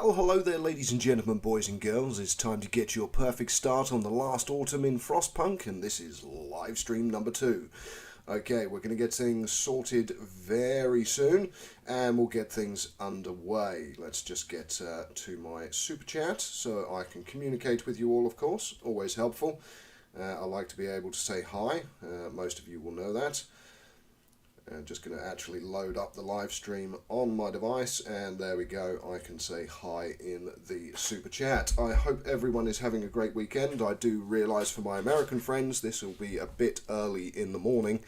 Well, hello there ladies and gentlemen, boys and girls. It's time to get your perfect start on the last autumn in FrostPunk, and this is Livestream number 2. Okay, we're going to get things sorted very soon, and we'll get things underway. Let's just get to my super chat so I can communicate with you all, of course. Always helpful. I like to be able to say hi. Most of you will know that. I'm just going to actually load up the live stream on my device, and there we go. I can say hi in the super chat. I hope everyone is having a great weekend. I do realise for my American friends this will be a bit early in the morning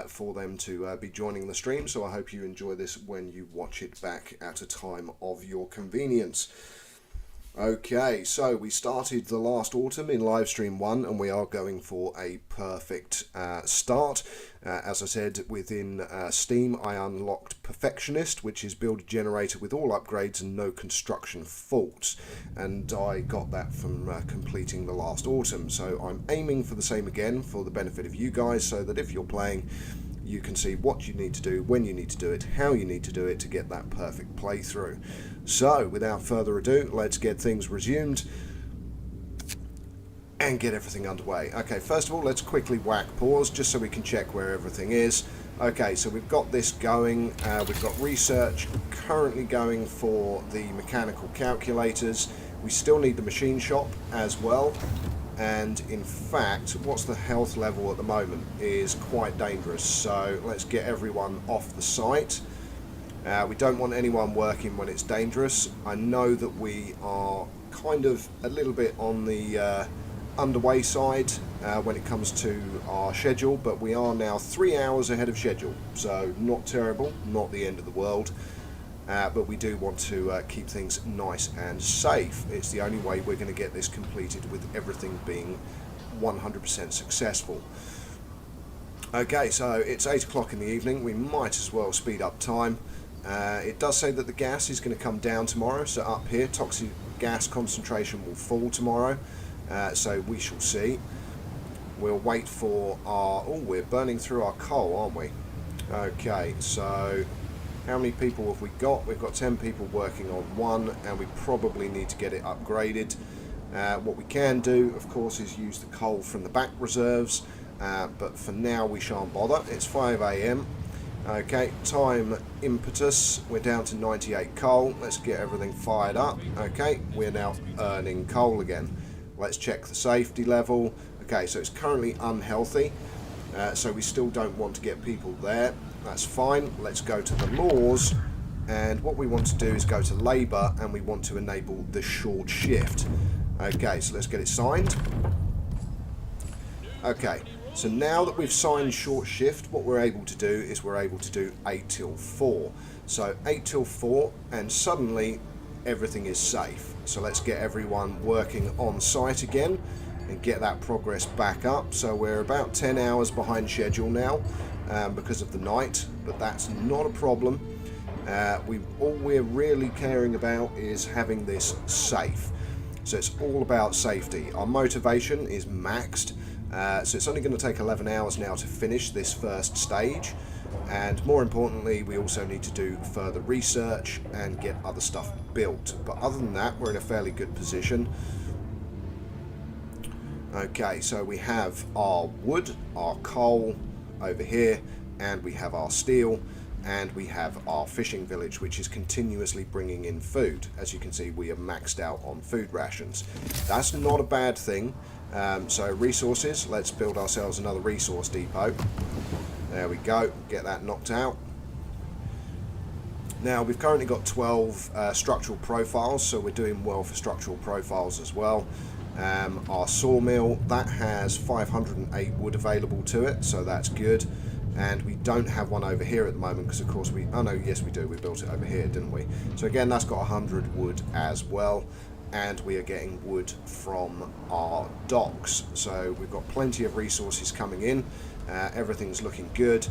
for them to be joining the stream, so I hope you enjoy this when you watch it back at a time of your convenience. Okay, so we started the last autumn in Livestream 1, and we are going for a perfect start. As I said, within Steam, I unlocked Perfectionist, which is build a generator with all upgrades and no construction faults. And I got that from completing the last autumn. So I'm aiming for the same again for the benefit of you guys, so that if you're playing, you can see what you need to do, when you need to do it, how you need to do it to get that perfect playthrough. So, without further ado, let's get things resumed and get everything underway. Okay, first of all, let's quickly whack pause just so we can check where everything is. Okay, so we've got this going. We've got research currently going for the mechanical calculators. We still need the machine shop as well. And in fact, what's the health level at the moment is quite dangerous. So let's get everyone off the site. We don't want anyone working when it's dangerous. I know that we are kind of a little bit on the underway side when it comes to our schedule, but we are now 3 hours ahead of schedule. So not terrible, not the end of the world. But we do want to keep things nice and safe. It's the only way we're going to get this completed with everything being 100% successful. Okay, so it's 8 o'clock in the evening. We might as well speed up time. It does say that the gas is going to come down tomorrow, so up here toxic gas concentration will fall tomorrow, so we shall see. We'll wait for our... oh, we're burning through our coal, aren't we? Okay, so... how many people have we got? We've got 10 people working on one, and we probably need to get it upgraded. What we can do, of course, is use the coal from the back reserves, but for now we shan't bother. It's 5 AM. Okay, time impetus. We're down to 98 coal. Let's get everything fired up. Okay, we're now earning coal again. Let's check the safety level. Okay, so it's currently unhealthy, so we still don't want to get people there. That's fine. Let's go to the laws, and what we want to do is go to labour, and we want to enable the short shift. Okay, so let's get it signed. Okay, so now that we've signed short shift, what we're able to do is we're able to do 8 till 4. So 8 till 4, and suddenly everything is safe. So let's get everyone working on site again and get that progress back up. So we're about 10 hours behind schedule now. Because of the night, but that's not a problem. All we're really caring about is having this safe. So it's all about safety. Our motivation is maxed, so it's only going to take 11 hours now to finish this first stage, and more importantly we also need to do further research and get other stuff built. But other than that, we're in a fairly good position. Okay, so we have our wood, our coal over here, and we have our steel, and we have our fishing village, which is continuously bringing in food. As you can see, we are maxed out on food rations. That's not a bad thing. So resources, let's build ourselves another resource depot. There we go, get that knocked out. Now we've currently got 12 structural profiles, so we're doing well for structural profiles as well. Our sawmill, that has 508 wood available to it, so that's good. And we don't have one over here at the moment because of course we... oh no, yes we do, we built it over here, didn't we? So again, that's got 100 wood as well, and we are getting wood from our docks. So we've got plenty of resources coming in. Everything's looking good.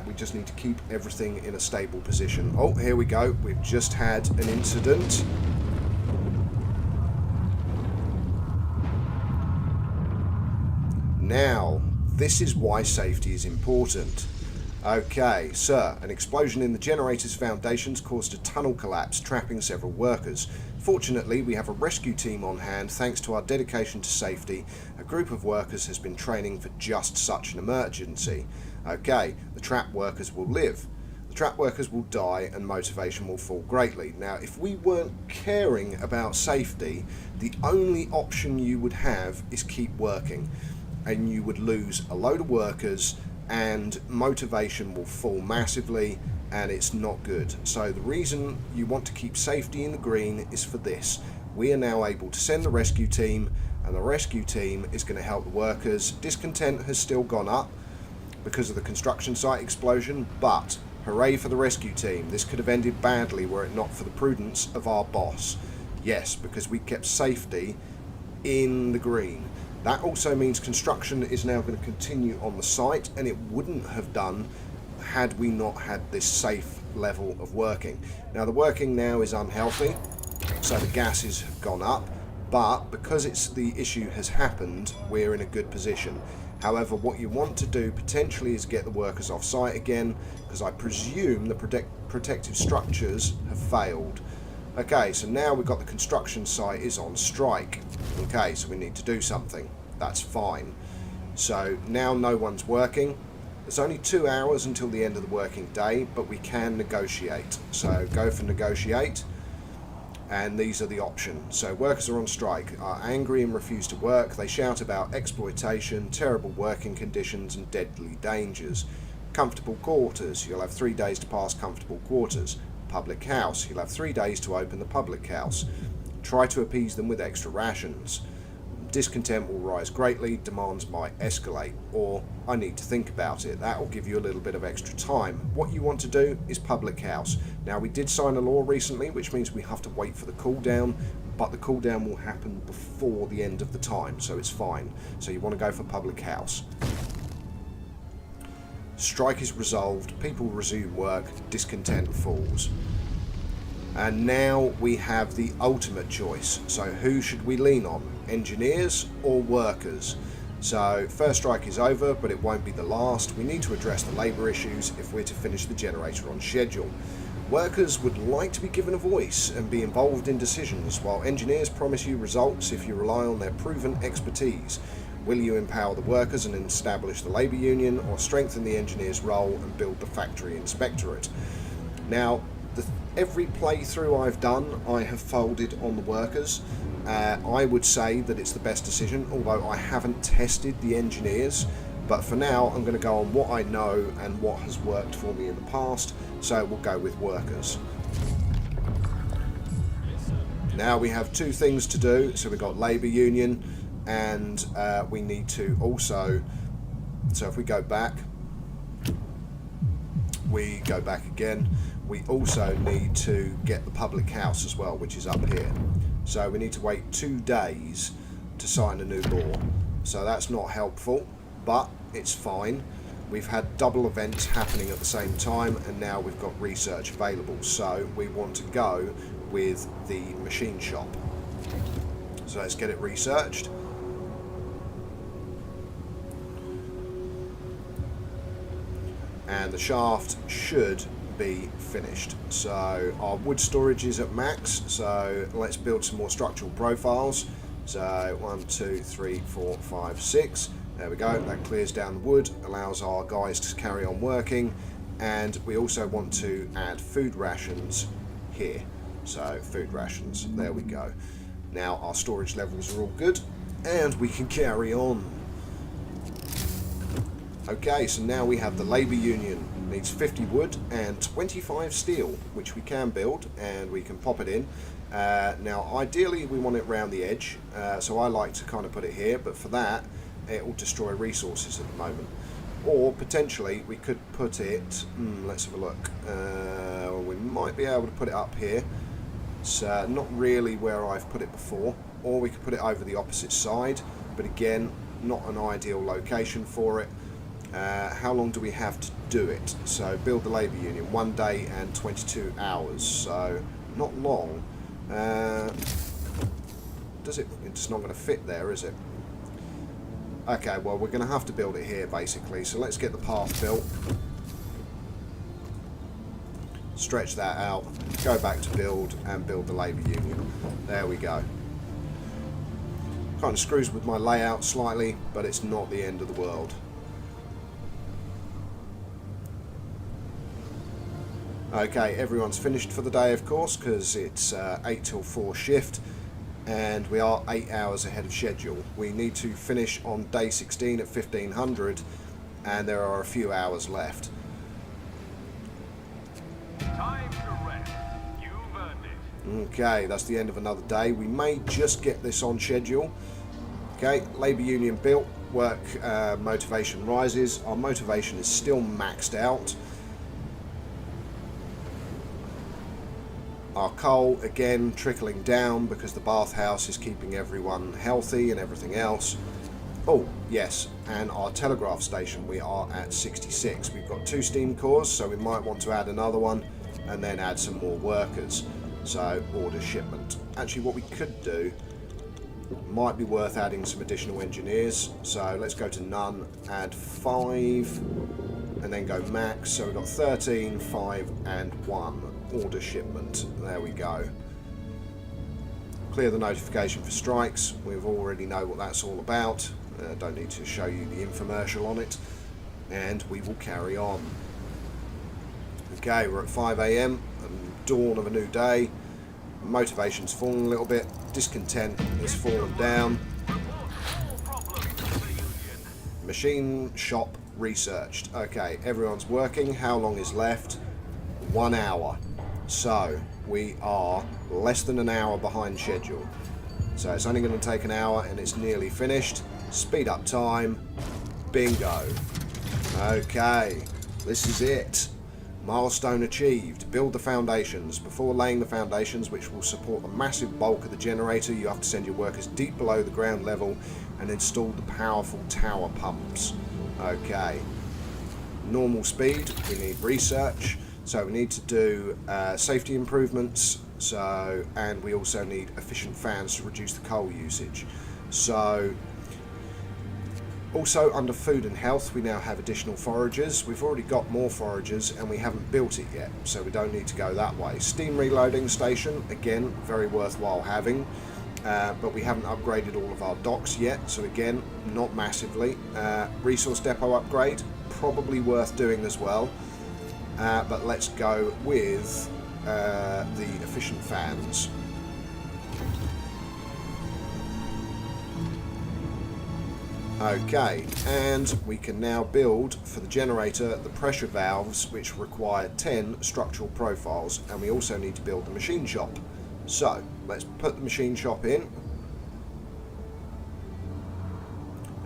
We just need to keep everything in a stable position. Oh, here we go, we've just had an incident. Now, this is why safety is important. Okay, sir, an explosion in the generator's foundations caused a tunnel collapse, trapping several workers. Fortunately, we have a rescue team on hand thanks to our dedication to safety. A group of workers has been training for just such an emergency. Okay, the trapped workers will live. The trapped workers will die and motivation will fall greatly. Now, if we weren't caring about safety, the only option you would have is keep working, and you would lose a load of workers and motivation will fall massively, and it's not good. So the reason you want to keep safety in the green is for this. We are now able to send the rescue team, and the rescue team is going to help the workers. Discontent has still gone up because of the construction site explosion, but hooray for the rescue team. This could have ended badly were it not for the prudence of our boss. Yes, because we kept safety in the green. That also means construction is now going to continue on the site, and it wouldn't have done had we not had this safe level of working. Now the working now is unhealthy, so the gases have gone up, but because the issue has happened, we're in a good position. However, what you want to do potentially is get the workers off site again, because I presume the protective structures have failed. Okay, so now we've got the construction site is on strike. Okay, so we need to do something. That's fine. So now no one's working. There's only 2 hours until the end of the working day, but we can negotiate. So go for negotiate. And these are the options. So workers are on strike, are angry and refuse to work. They shout about exploitation, terrible working conditions and deadly dangers. Comfortable quarters. You'll have 3 days to pass comfortable quarters. Public house. You'll have 3 days to open the public house. Try to appease them with extra rations. Discontent will rise greatly, demands might escalate, or I need to think about it. That will give you a little bit of extra time. What you want to do is public house. Now, we did sign a law recently, which means we have to wait for the cooldown, but the cooldown will happen before the end of the time, so it's fine. So you want to go for public house. Strike is resolved, people resume work, discontent falls. And now we have the ultimate choice. So who should we lean on? Engineers or workers? So first strike is over, but it won't be the last. We need to address the labour issues if we're to finish the generator on schedule. Workers would like to be given a voice and be involved in decisions, while engineers promise you results if you rely on their proven expertise. Will you empower the workers and establish the labour union, or strengthen the engineer's role and build the factory inspectorate? Now, every playthrough I've done, I have folded on the workers. I would say that it's the best decision, although I haven't tested the engineers. But for now, I'm going to go on what I know and what has worked for me in the past, so we'll go with workers. Now we have two things to do. So we've got labour union, and we need to also, so if we go back again, we also need to get the public house as well, which is up here. So we need to wait 2 days to sign a new law. So that's not helpful, but it's fine. We've had double events happening at the same time, and now we've got research available. So we want to go with the machine shop. So let's get it researched. And the shaft should be finished. So our wood storage is at max, so let's build some more structural profiles. So 1, 2, 3, 4, 5, 6. There we go. That clears down the wood, allows our guys to carry on working, and we also want to add food rations here. So food rations, there we go. Now our storage levels are all good, and we can carry on. Okay, so now we have the labour union. Needs 50 wood and 25 steel, which we can build, and we can pop it in. Now ideally we want it round the edge, so I like to kind of put it here, but for that it will destroy resources at the moment. Or potentially we could put it, let's have a look, we might be able to put it up here. It's not really where I've put it before, or we could put it over the opposite side, but again, not an ideal location for it. How long do we have to do it? So build the labour union, 1 day and 22 hours, so not long. It's not going to fit there, is it? Okay, well we're going to have to build it here basically, so let's get the path built. stretch that out, go back to build, and build the labour union. There we go. Kind of screws with my layout slightly, but it's not the end of the world. Okay, everyone's finished for the day, of course, because it's 8 till 4 shift, and we are 8 hours ahead of schedule. We need to finish on day 16 at 1500, and there are a few hours left. Time to rest. You've earned it. Okay, that's the end of another day. We may just get this on schedule. Okay, labour union built, work motivation rises. Our motivation is still maxed out. Our coal, again, trickling down because the bathhouse is keeping everyone healthy and everything else. Oh, yes, and our telegraph station, we are at 66. We've got 2 steam cores, so we might want to add another one and then add some more workers. So, order shipment. Actually, what we could do might be worth adding some additional engineers. So, let's go to none, add 5, and then go max. So, we've got 13, 5, and 1. Order shipment. There we go. Clear the notification for strikes. We already know what that's all about. Don't need to show you the infomercial on it. And we will carry on. Okay, we're at 5 AM, dawn of a new day. Motivation's fallen a little bit. Discontent has fallen down. Machine shop researched. Okay, everyone's working. How long is left? 1 hour. So we are less than an hour behind schedule. So it's only going to take an hour and it's nearly finished. Speed up time. Bingo. Okay, this is it. Milestone achieved. Build the foundations. Before laying the foundations, which will support the massive bulk of the generator, you have to send your workers deep below the ground level and install the powerful tower pumps. Okay. Normal speed. We need research. So we need to do safety improvements, and we also need efficient fans to reduce the coal usage. So also under food and health, we now have additional foragers. We've already got more foragers and we haven't built it yet, so we don't need to go that way. Steam reloading station, again, very worthwhile having, but we haven't upgraded all of our docks yet, so again, not massively. Resource depot upgrade, probably worth doing as well. But let's go with the efficient fans. Okay, and we can now build for the generator the pressure valves, which require 10 structural profiles, and we also need to build the machine shop. So let's put the machine shop in.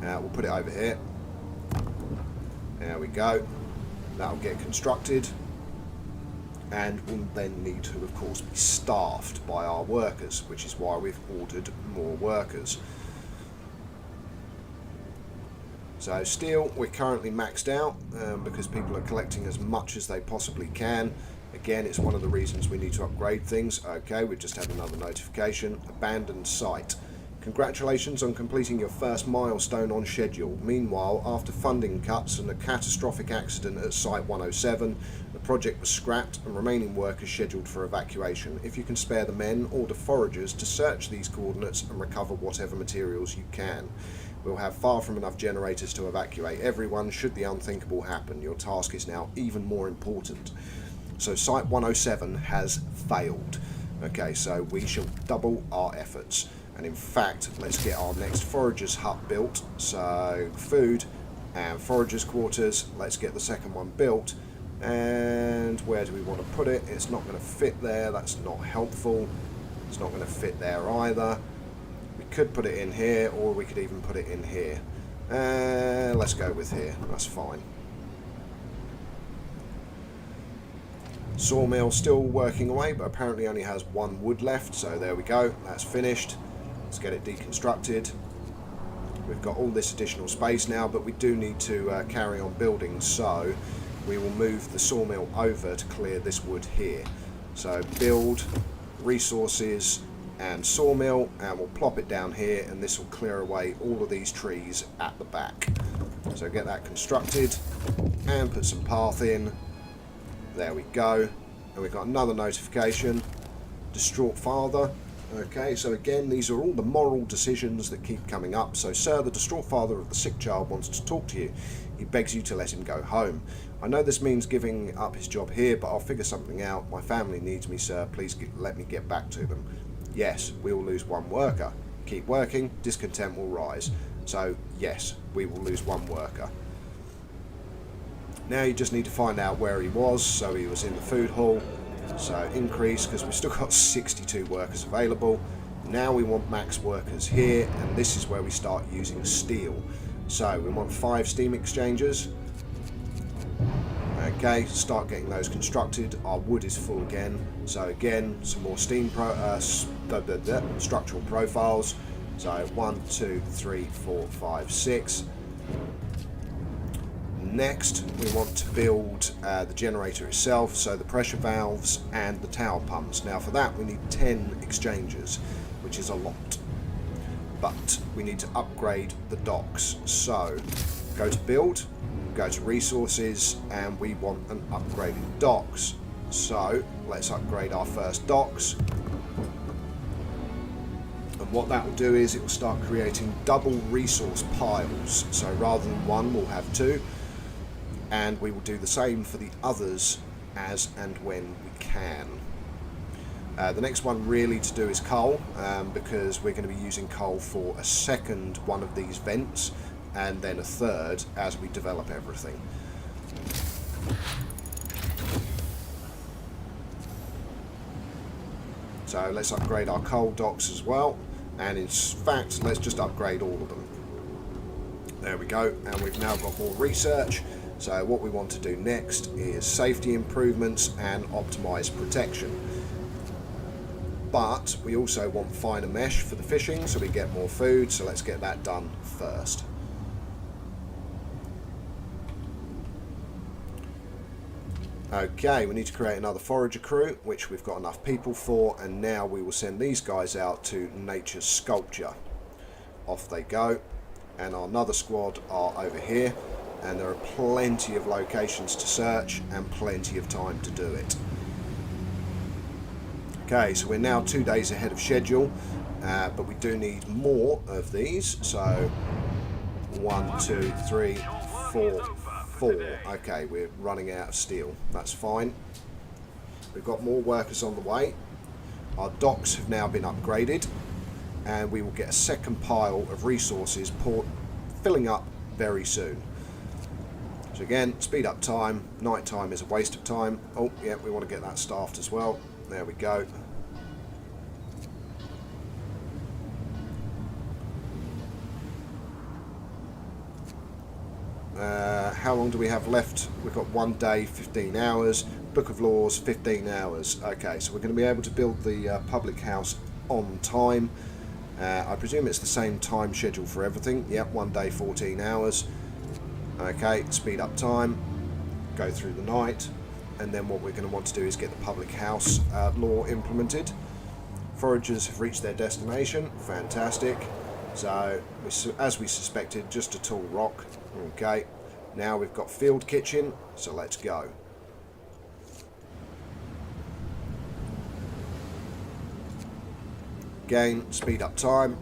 We'll put it over here. There we go. That'll get constructed, and will then need to, of course, be staffed by our workers, which is why we've ordered more workers. So steel, we're currently maxed out because people are collecting as much as they possibly can. Again, it's one of the reasons we need to upgrade things. Okay, we've just had another notification. Abandoned site. Congratulations on completing your first milestone on schedule. Meanwhile, after funding cuts and a catastrophic accident at Site 107, the project was scrapped and remaining work is scheduled for evacuation. If you can spare the men, order foragers to search these coordinates and recover whatever materials you can. We'll have far from enough generators to evacuate everyone should the unthinkable happen. Your task is now even more important. So Site 107 has failed. Okay, so we shall double our efforts. And in fact, let's get our next foragers hut built. So food and foragers quarters. Let's get the second one built. And where do we want to put it? It's not going to fit there. That's not helpful. It's not going to fit there either. We could put it in here, or we could even put it in here. Let's go with here. That's fine. Sawmill still working away, but apparently only has 1 wood left. So there we go. That's finished. Let's get it deconstructed. We've got all this additional space now, but we do need to carry on building, so we will move the sawmill over to clear this wood here. So build, resources, and sawmill, and we'll plop it down here, and this will clear away all of these trees at the back. So get that constructed and put some path in. There we go. And we've got another notification. Distraught father. Okay, so again, these are all the moral decisions that keep coming up. So, sir, the distraught father of the sick child wants to talk to you. He begs you to let him go home. I know this means giving up his job here, but I'll figure something out. My family needs me, sir. Please let me get back to them. Yes, we will lose one worker. Keep working, discontent will rise. So, yes, we will lose one worker. Now you just need to find out where he was. So he was in the food hall. So increase, because we've still got 62 workers available. Now we want max workers here, and this is where we start using steel. So we want 5 steam exchangers. Okay, start getting those constructed. Our wood is full again. So again, some more steam structural profiles. So 1, 2, 3, 4, 5, 6. Next, we want to build the generator itself, so the pressure valves and the tower pumps. Now for that we need 10 exchangers, which is a lot. But we need to upgrade the docks. So go to build, go to resources, and we want an upgraded docks. So let's upgrade our first docks. And what that will do is it will start creating double resource piles. So rather than one, we'll have 2. And we will do the same for the others as and when we can. The next one really to do is coal, because we're going to be using coal for a second one of these vents, and then a third as we develop everything. So let's upgrade our coal docks as well, and in fact let's just upgrade all of them. There we go, and we've now got more research. So what we want to do next is safety improvements and optimize protection. But we also want finer mesh for the fishing so we get more food, so let's get that done first. Okay, we need to create another forager crew, which we've got enough people for, and now we will send these guys out to nature's sculpture. Off they go, and our another squad are over here. And there are plenty of locations to search and plenty of time to do it. Okay, so we're now 2 days ahead of schedule, but we do need more of these. So 1, 2, 3, 4, 4. Okay, we're running out of steel. That's fine. We've got more workers on the way. Our docks have now been upgraded, and we will get a second pile of resources filling up very soon. So again, speed up time. Night time is a waste of time. Oh, yeah, we want to get that staffed as well. There we go. How long do we have left? We've got 1 day, 15 hours. Book of Laws, 15 hours. Okay, so we're going to be able to build the public house on time. I presume it's the same time schedule for everything. Yep, 1 day, 14 hours. Okay, speed up time, go through the night, and then what we're going to want to do is get the public house law implemented. Foragers have reached their destination, fantastic. So, as we suspected, just a tall rock. Okay, now we've got field kitchen, so let's go. Again, speed up time.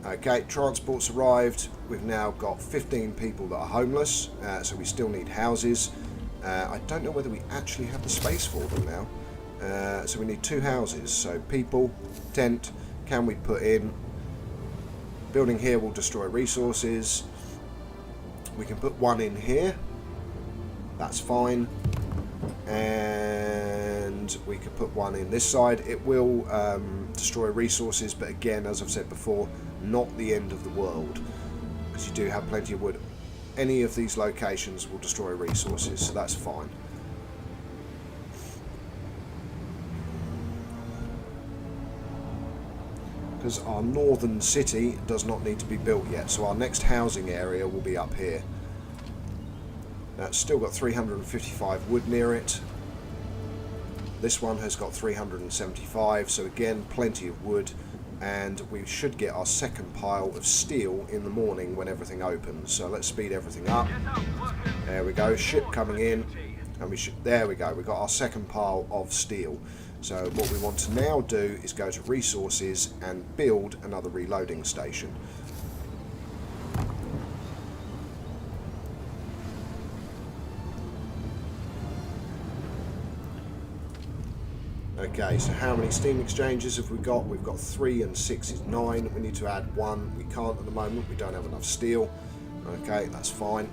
Okay, transport's arrived. We've now got 15 people that are homeless, so we still need houses. I don't know whether we actually have the space for them now. So we need 2 houses. So people, tent, can we put in? Building here will destroy resources. We can put 1 in here. That's fine. And we could put 1 in this side. It will destroy resources, but again, as I've said before, not the end of the world, because you do have plenty of wood. Any of these locations will destroy resources, so that's fine. Because our northern city does not need to be built yet, so our next housing area will be up here. Now it's still got 355 wood near it. This one has got 375, so again, plenty of wood. And we should get our second pile of steel in the morning when everything opens. So let's speed everything up. There we go, ship coming in. And there we go, we've got our second pile of steel. So what we want to now do is go to resources and build another reloading station. Okay, so how many steam exchanges have we got? We've got 3 and 6 is 9. We need to add 1. We can't at the moment. We don't have enough steel. Okay, that's fine.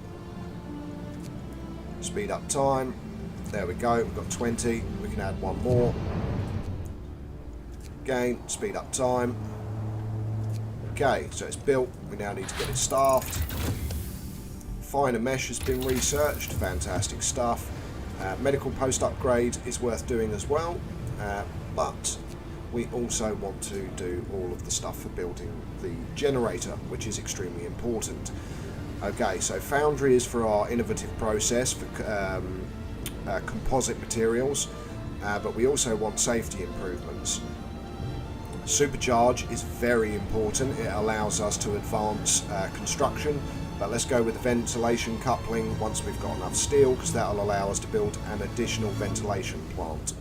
Speed up time. There we go. We've got 20. We can add 1 more. Again, speed up time. Okay, so it's built. We now need to get it staffed. Finer mesh has been researched. Fantastic stuff. Medical post upgrade is worth doing as well. But we also want to do all of the stuff for building the generator, which is extremely important. Okay, so foundry is for our innovative process for composite materials, but we also want safety improvements. Supercharge is very important. It allows us to advance construction, but let's go with the ventilation coupling once we've got enough steel, because that will allow us to build an additional ventilation plant.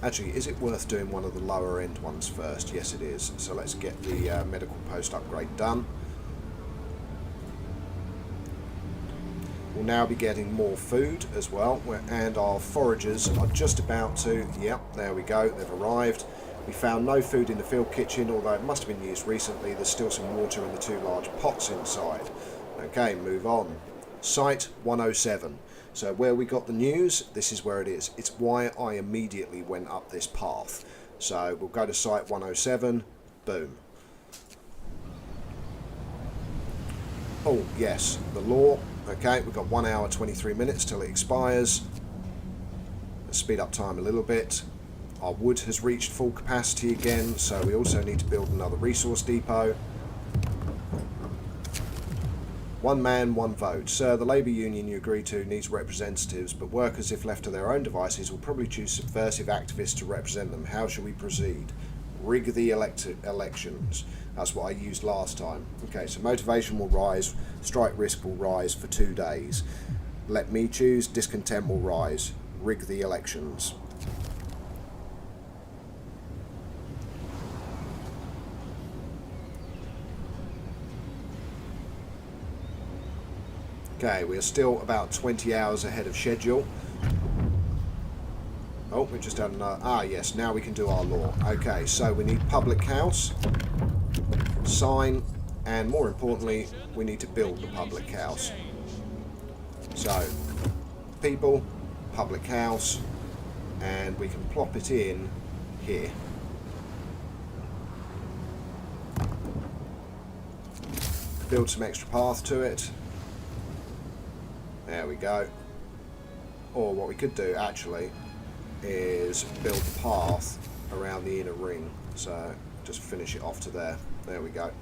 Actually, is it worth doing one of the lower end ones first? Yes, it is. So let's get the medical post upgrade done. We'll now be getting more food as well, and our foragers are just about to, yep, there we go, they've arrived. We found no food in the field kitchen, although it must have been used recently. There's still some water in the 2 large pots inside. Okay, move on. Site 107. So where we got the news, this is where it is. It's why I immediately went up this path. So we'll go to site 107, boom. Oh yes, the law. Okay, we've got 1 hour 23 minutes till it expires. Let's speed up time a little bit. Our wood has reached full capacity again, so we also need to build another resource depot. 1 man, 1 vote. Sir, the labour union you agree to needs representatives, but workers, if left to their own devices, will probably choose subversive activists to represent them. How shall we proceed? Rig the elections. That's what I used last time. Okay, so motivation will rise, strike risk will rise for 2 days. Let me choose, discontent will rise. Rig the elections. Okay, we are still about 20 hours ahead of schedule. Oh, we just had another... Ah, yes, now we can do our law. Okay, so we need public house, sign, and more importantly, we need to build the public house. So, people, public house, and we can plop it in here. Build some extra path to it. There we go. Or what we could do actually is build the path around the inner ring. So just finish it off to there. There we go.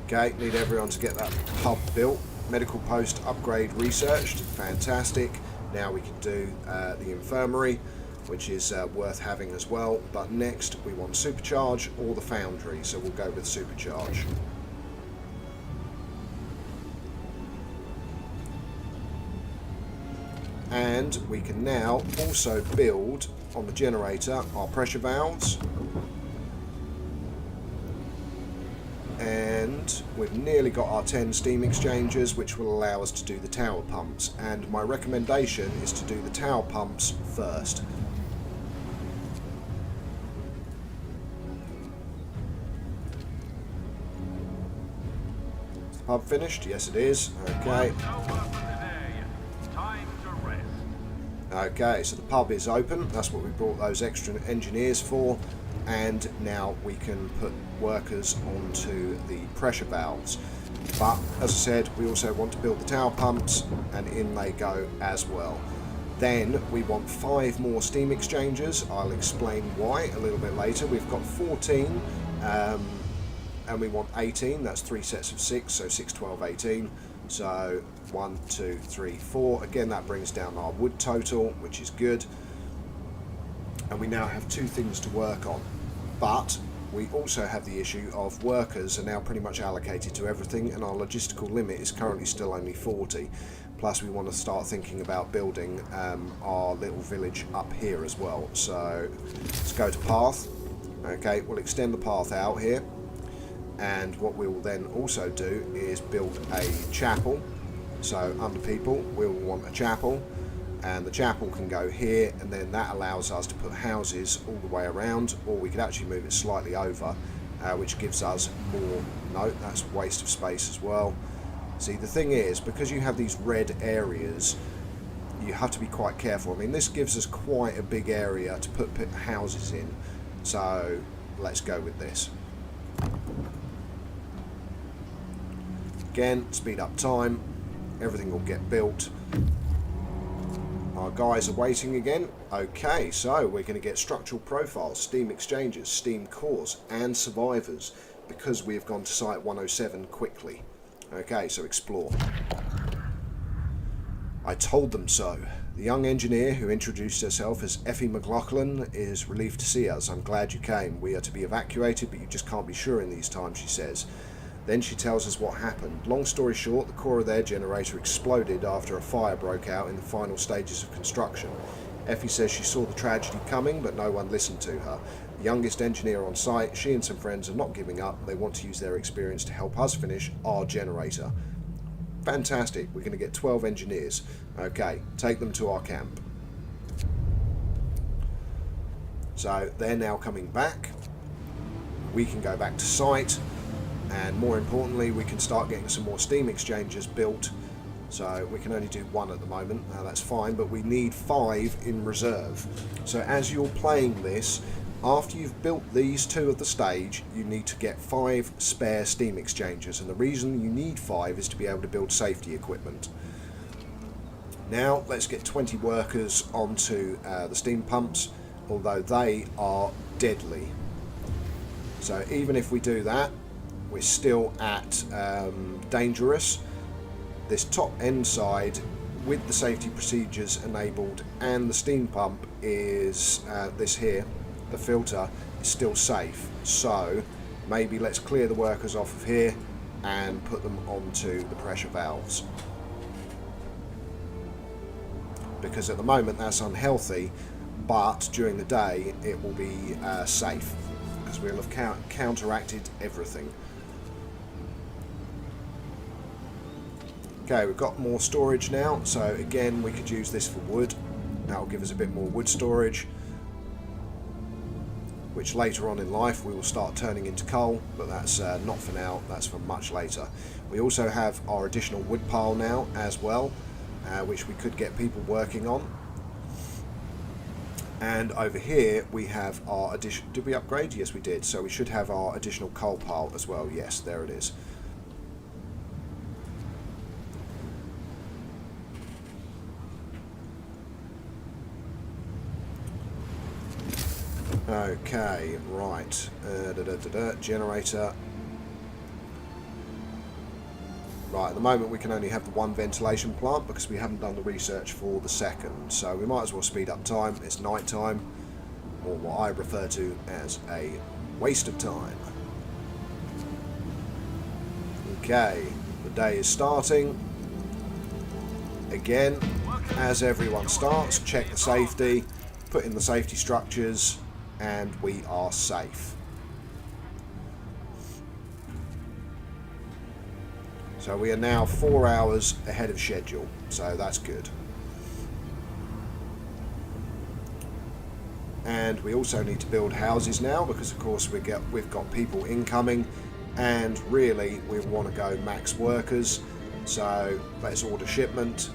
Okay, need everyone to get that pub built. Medical post upgrade researched. Fantastic. Now we can do the infirmary, which is worth having as well. But next we want supercharge or the foundry, so we'll go with supercharge. And we can now also build on the generator our pressure valves, and we've nearly got our 10 steam exchangers, which will allow us to do the tower pumps. And my recommendation is to do the tower pumps first. Pub finished? Yes, it is. Okay. Okay, so the pub is open. That's what we brought those extra engineers for. And now we can put workers onto the pressure valves. But, as I said, we also want to build the tower pumps, and in they go as well. Then we want 5 more steam exchangers. I'll explain why a little bit later. We've got 14. And we want 18, that's 3 sets of 6, so 6, 12, 18. So 1, 2, 3, 4. Again, that brings down our wood total, which is good. And we now have 2 things to work on. but we also have the issue of workers are now pretty much allocated to everything, and our logistical limit is currently still only 40. Plus we want to start thinking about building our little village up here as well. So let's go to path. Okay, we'll extend the path out here, and what we will then also do is build a chapel. So under people we'll want a chapel, and the chapel can go here, and then that allows us to put houses all the way around, or we could actually move it slightly over, which gives us more. No, that's a waste of space as well. See, the thing is, because you have these red areas, you have to be quite careful. I mean, this gives us quite a big area to put houses in, so let's go with this. Again, speed up time, everything will get built. Our guys are waiting again. Okay, so we're going to get structural profiles, steam exchanges, steam cores, and survivors, because we have gone to site 107 quickly. Okay, so explore. I told them so. The young engineer who introduced herself as Effie McLaughlin is relieved to see us. I'm glad you came. We are to be evacuated, but you just can't be sure in these times, she says. Then she tells us what happened. Long story short, the core of their generator exploded after a fire broke out in the final stages of construction. Effie says she saw the tragedy coming, but no one listened to her. The youngest engineer on site, she and some friends are not giving up. They want to use their experience to help us finish our generator. Fantastic. We're going to get 12 engineers. Okay, take them to our camp. So they're now coming back. We can go back to site. And more importantly, we can start getting some more steam exchangers built. So we can only do one at the moment. That's fine, but we need 5 in reserve. So as you're playing this, after you've built these 2 of the stage, you need to get 5 spare steam exchangers. And the reason you need 5 is to be able to build safety equipment. Now let's get 20 workers onto the steam pumps, although they are deadly. So even if we do that, we're still at dangerous. This top end side with the safety procedures enabled and the steam pump is this here, the filter is still safe. So maybe let's clear the workers off of here and put them onto the pressure valves, because at the moment that's unhealthy, but during the day it will be safe, because we'll have counteracted everything. Okay, we've got more storage now, so again we could use this for wood. That will give us a bit more wood storage, which later on in life we will start turning into coal, but that's not for now, that's for much later. We also have our additional wood pile now as well, which we could get people working on. And over here we have our addition. Did we upgrade? Yes, we did. So we should have our additional coal pile as well. Yes, there it is. Okay, right. Generator. Right, at the moment we can only have the 1 ventilation plant because we haven't done the research for the second. So we might as well speed up time. It's night time, or what I refer to as a waste of time. Okay, the day is starting. Again, as everyone starts, check the safety, put in the safety structures, and we are safe. So we are now 4 hours ahead of schedule, so that's good. And we also need to build houses now, because of course we've got people incoming, and really we want to go max workers. So let's order shipment.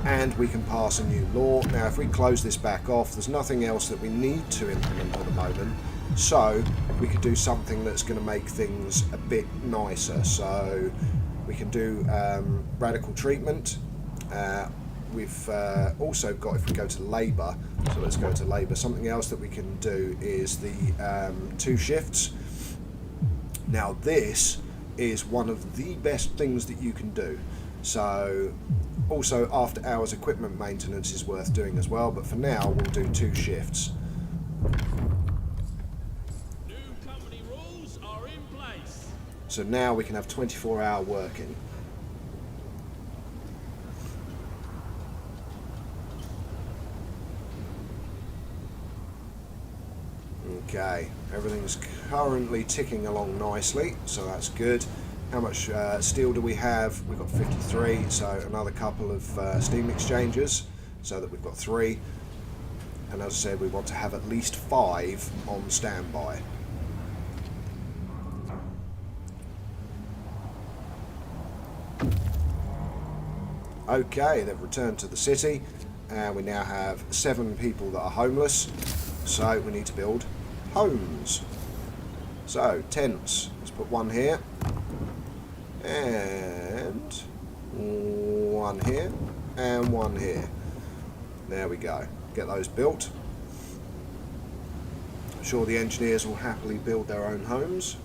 And we can pass a new law. Now if we close this back off, there's nothing else that we need to implement at the moment, so we could do something that's going to make things a bit nicer. So we can do radical treatment. We've also got, if we go to labour, so let's go to labour, something else that we can do is the 2 shifts. Now this is one of the best things that you can do. So also after hours equipment maintenance is worth doing as well, but for now we'll do 2 shifts. So now we can have 24-hour working. Okay, everything's currently ticking along nicely, so that's good. How much steel do we have? We've got 53, so another couple of steam exchangers, so that we've got 3. And as I said, we want to have at least 5 on standby. Okay, they've returned to the city, and we now have 7 people that are homeless, so we need to build homes. So, tents. Let's put 1 here, and 1 here, and 1 here. There we go. Get those built. I'm sure the engineers will happily build their own homes.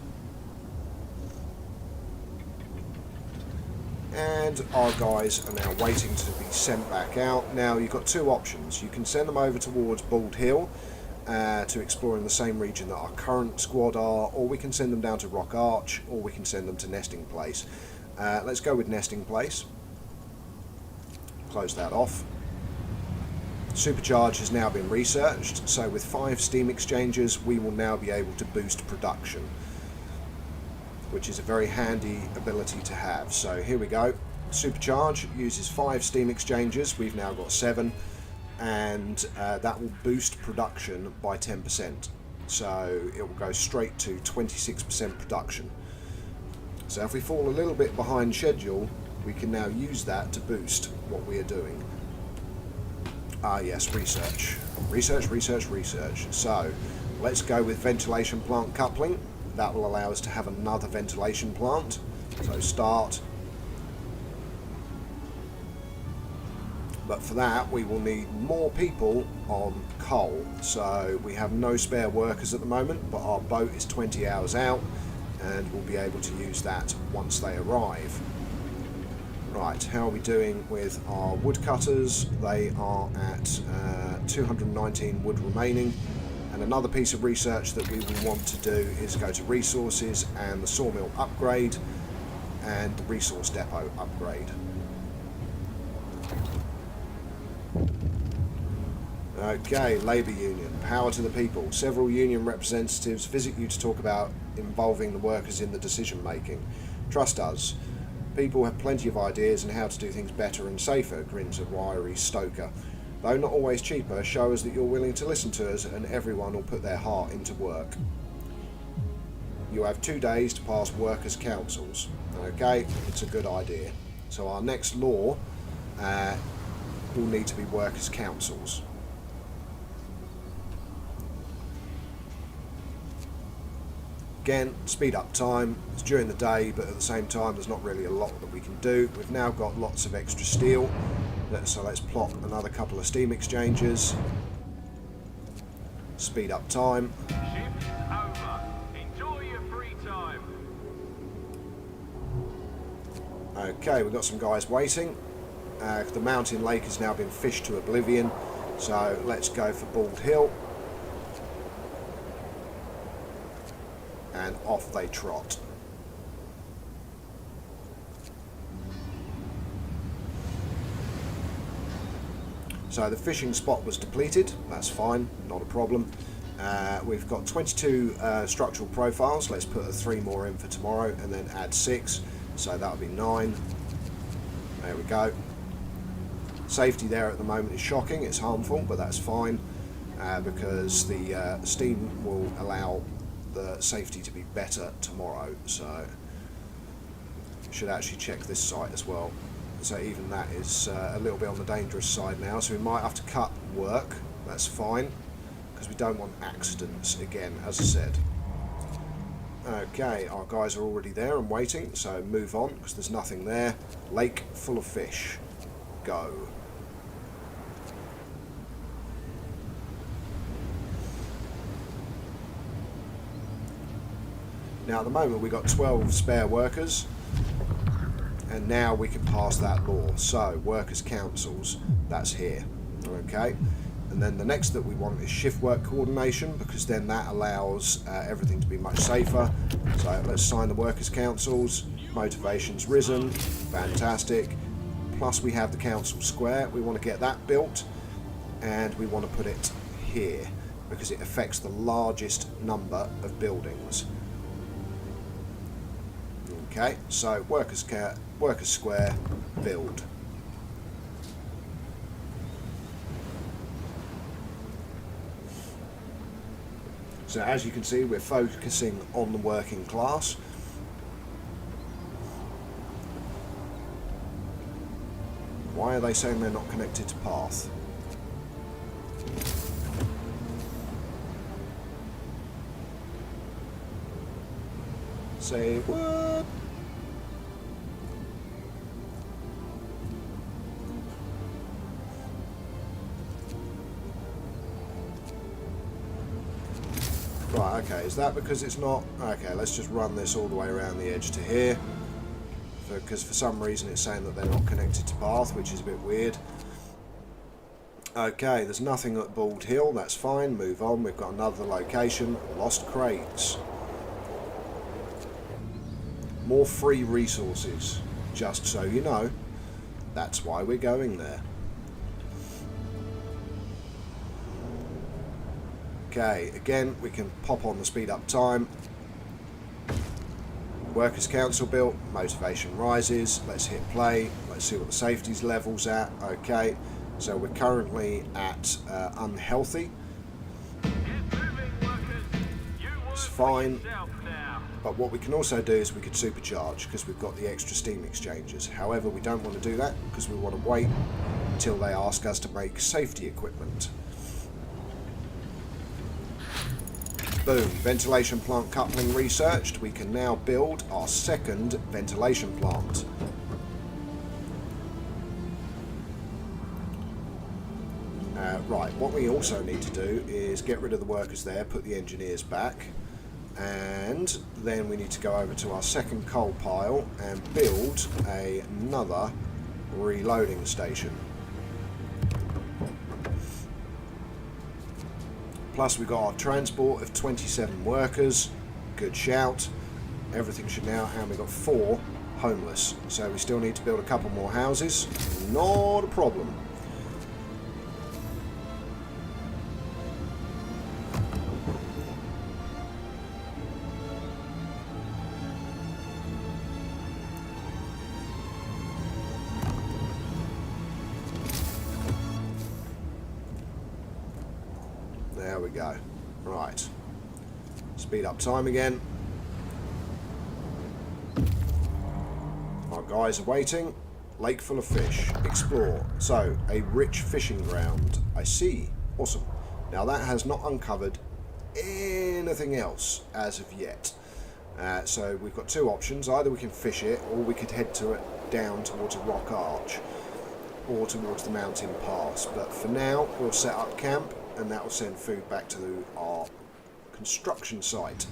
And our guys are now waiting to be sent back out. Now you've got 2 options. You can send them over towards Bald Hill to explore in the same region that our current squad are, or we can send them down to Rock Arch, or we can send them to Nesting Place. Let's go with Nesting Place. Close that off. Supercharge has now been researched, so with 5 steam exchangers we will now be able to boost production, which is a very handy ability to have. So here we go. Supercharge uses 5 steam exchangers. We've now got 7, and that will boost production by 10%. So it will go straight to 26% production. So if we fall a little bit behind schedule, we can now use that to boost what we are doing. Ah yes, research. Research. So let's go with ventilation plant coupling. That will allow us to have another ventilation plant. So start. But for that we will need more people on coal. So we have no spare workers at the moment, but our boat is 20 hours out and we'll be able to use that once they arrive. Right, how are we doing with our woodcutters? They are at 219 wood remaining. And another piece of research that we will want to do is go to resources and the sawmill upgrade and the resource depot upgrade. Okay, Labour Union, power to the people. Several union representatives visit you to talk about involving the workers in the decision making. Trust us. People have plenty of ideas on how to do things better and safer, grins a wiry stoker. Though not always cheaper, show us that you're willing to listen to us and everyone will put their heart into work. You have 2 days to pass workers' councils. Okay, it's a good idea. So our next law will need to be workers' councils. Again, speed up time. It's during the day, but at the same time there's not really a lot that we can do. We've now got lots of extra steel, so let's plop another couple of steam exchangers. Speed up time. Shift's over. Enjoy your free time. Okay, we've got some guys waiting. The mountain lake has now been fished to oblivion, so let's go for Bald Hill. And off they trot. So the fishing spot was depleted, that's fine, not a problem. We've got 22 structural profiles. Let's put 3 more in for tomorrow and then add 6, so that'll be 9. There we go. Safety there at the moment is shocking, it's harmful, but that's fine because the steam will allow the safety to be better tomorrow. So should actually check this site as well. So even that is a little bit on the dangerous side now, so we might have to cut work. That's fine because we don't want accidents again, as I said. Okay, our guys are already there and waiting, so move on because there's nothing there. Lake full of fish. Go. Now at the moment we've got 12 spare workers, and now we can pass that law. So workers' councils, that's here. Okay, And then the next that we want is shift work coordination, because then that allows everything to be much safer. So let's sign the workers' councils. Motivation's risen. Fantastic. Plus we have the council square. We want to get that built, and we want to put it here because it affects the largest number of buildings. Okay, so workers square, build. So as you can see, we're focusing on the working class. Why are they saying they're not connected to path? Say what? Right, okay, is that because it's not? Okay, let's just run this all the way around the edge to here. Because for some reason it's saying that they're not connected to path, which is a bit weird. Okay, there's nothing at Bald Hill, that's fine, move on. We've got another location, Lost Crates. More free resources, just so you know. That's why we're going there. Okay, again, we can pop on the speed up time. Workers' council built, motivation rises. Let's hit play. Let's see what the safety's level's at. Okay, so we're currently at unhealthy. It's fine. But what we can also do is we could supercharge because we've got the extra steam exchangers. However, we don't want to do that because we want to wait until they ask us to make safety equipment. Boom, ventilation plant coupling researched. We can now build our second ventilation plant. Right, what we also need to do is get rid of the workers there, put the engineers back, and then we need to go over to our second coal pile and build another reloading station. Plus we've got our transport of 27 workers, good shout. Everything should now, and we've got 4 homeless. So we still need to build a couple more houses, not a problem. There we go. Right. Speed up time again. Our guys are waiting. Lake full of fish. Explore. So, a rich fishing ground. I see. Awesome. Now that has not uncovered anything else as of yet. So we've got 2 options. Either we can fish it, or we could head to it down towards a rock arch, or towards the mountain pass. But for now, we'll set up camp, and that will send food back to our construction site.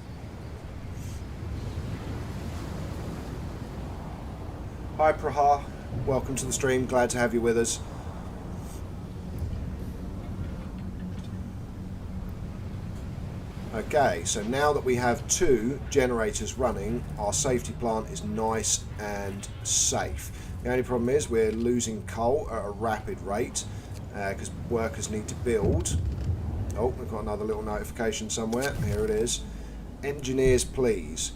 Hi Praha, welcome to the stream, glad to have you with us. Okay, so now that we have 2 generators running, our safety plant is nice and safe. The only problem is we're losing coal at a rapid rate because workers need to build. Oh, we've got another little notification somewhere. Here it is. Engineers, please.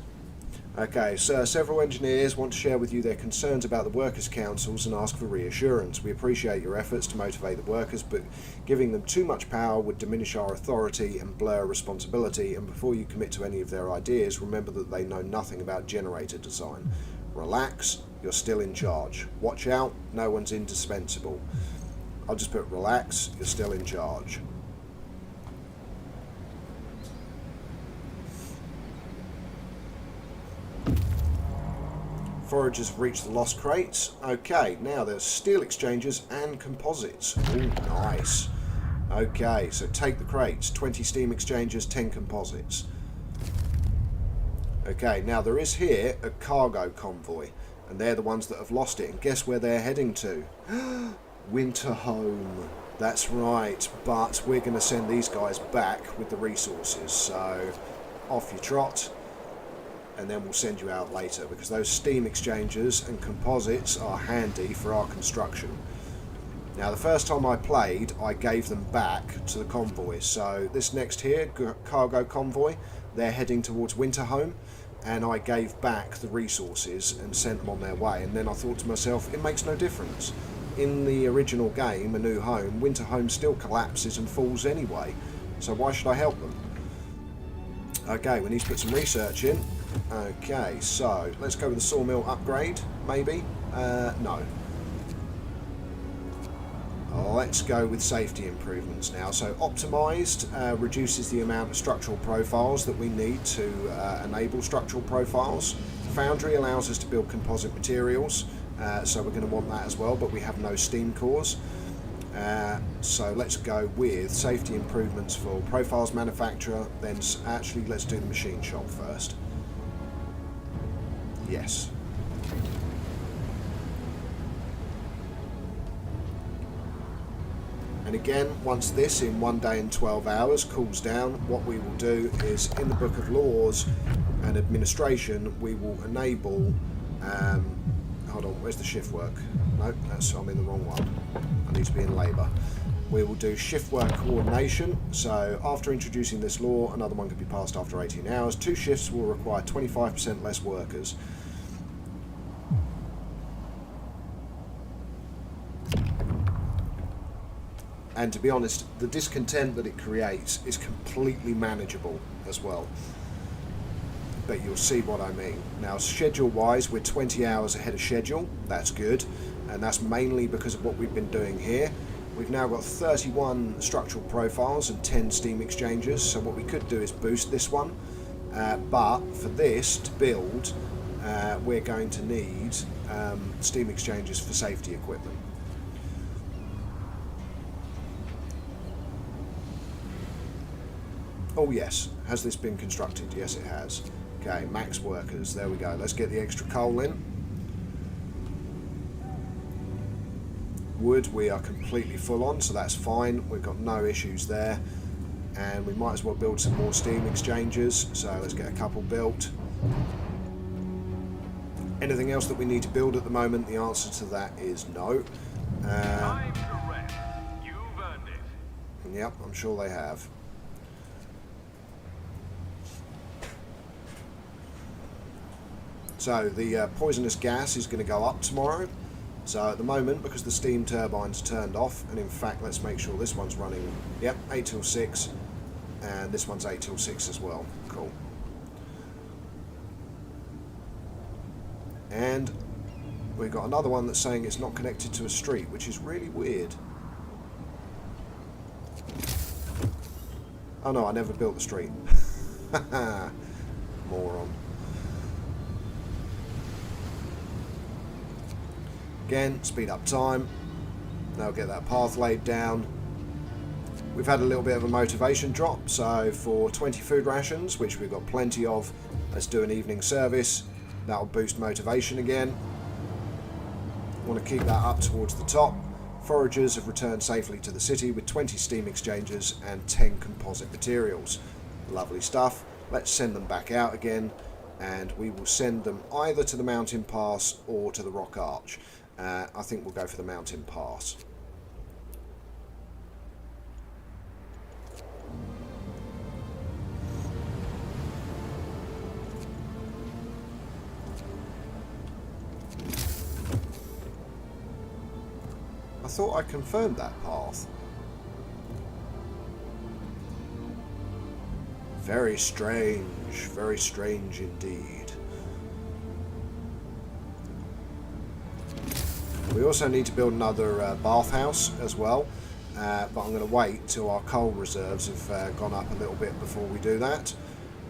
Okay, so several engineers want to share with you their concerns about the workers' councils and ask for reassurance. We appreciate your efforts to motivate the workers, but giving them too much power would diminish our authority and blur responsibility, and before you commit to any of their ideas, remember that they know nothing about generator design. Relax, you're still in charge. Watch out, no one's indispensable. I'll just put relax, you're still in charge. Foragers have reached the lost crates. Okay, now there's steel exchangers and composites. Ooh, nice. Okay, so take the crates. 20 steam exchangers, 10 composites. Okay, now there is here a cargo convoy, and they're the ones that have lost it. And guess where they're heading to? Winterhome. That's right, but we're going to send these guys back with the resources, so off you trot, and then we'll send you out later, because those steam exchangers and composites are handy for our construction. Now, the first time I played, I gave them back to the convoy, so this next here, cargo convoy, they're heading towards Winterhome, and I gave back the resources and sent them on their way, and then I thought to myself, it makes no difference. In the original game, A New Home, Winterhome still collapses and falls anyway, so why should I help them? Okay, we need to put some research in. Okay, so let's go with the sawmill upgrade, maybe? No. Let's go with safety improvements now. So optimized reduces the amount of structural profiles that we need to enable structural profiles. Foundry allows us to build composite materials, so we're going to want that as well, but we have no steam cores. So let's go with safety improvements for profiles manufacturer, then actually let's do the machine shop first. Yes. And again, once this in 1 day and 12 hours cools down, what we will do is in the Book of Laws and Administration, we will enable, hold on, where's the shift work? No, I'm in the wrong one. I need to be in labour. We will do shift work coordination. So after introducing this law, another one can be passed after 18 hours. 2 shifts will require 25% less workers. And to be honest, the discontent that it creates is completely manageable as well. But you'll see what I mean. Now, schedule-wise, we're 20 hours ahead of schedule. That's good. And that's mainly because of what we've been doing here. We've now got 31 structural profiles and 10 steam exchangers. So what we could do is boost this one. But for this to build, we're going to need steam exchangers for safety equipment. Oh yes, has this been constructed? Yes it has. Okay, max workers, there we go. Let's get the extra coal in. Wood, we are completely full on, so that's fine. We've got no issues there. And we might as well build some more steam exchangers, so let's get a couple built. Anything else that we need to build at the moment? The answer to that is no. Time to rest. You've earned it. Yep, I'm sure they have. So the poisonous gas is going to go up tomorrow. So at the moment, because the steam turbine's turned off, and in fact, let's make sure this one's running, yep, 8 till 6, and this one's 8 till 6 as well. Cool. And we've got another one that's saying it's not connected to a street, which is really weird. Oh no, I never built the street. Moron. Again, speed up time. Now get that path laid down. We've had a little bit of a motivation drop, so for 20 food rations, which we've got plenty of, let's do an evening service. That'll boost motivation again. Want to keep that up towards the top. Foragers have returned safely to the city with 20 steam exchangers and 10 composite materials. Lovely stuff. Let's send them back out again, and we will send them either to the mountain pass or to the rock arch. I think we'll go for the mountain pass. I thought I confirmed that path. Very strange indeed. We also need to build another bathhouse as well, but I'm going to wait till our coal reserves have gone up a little bit before we do that.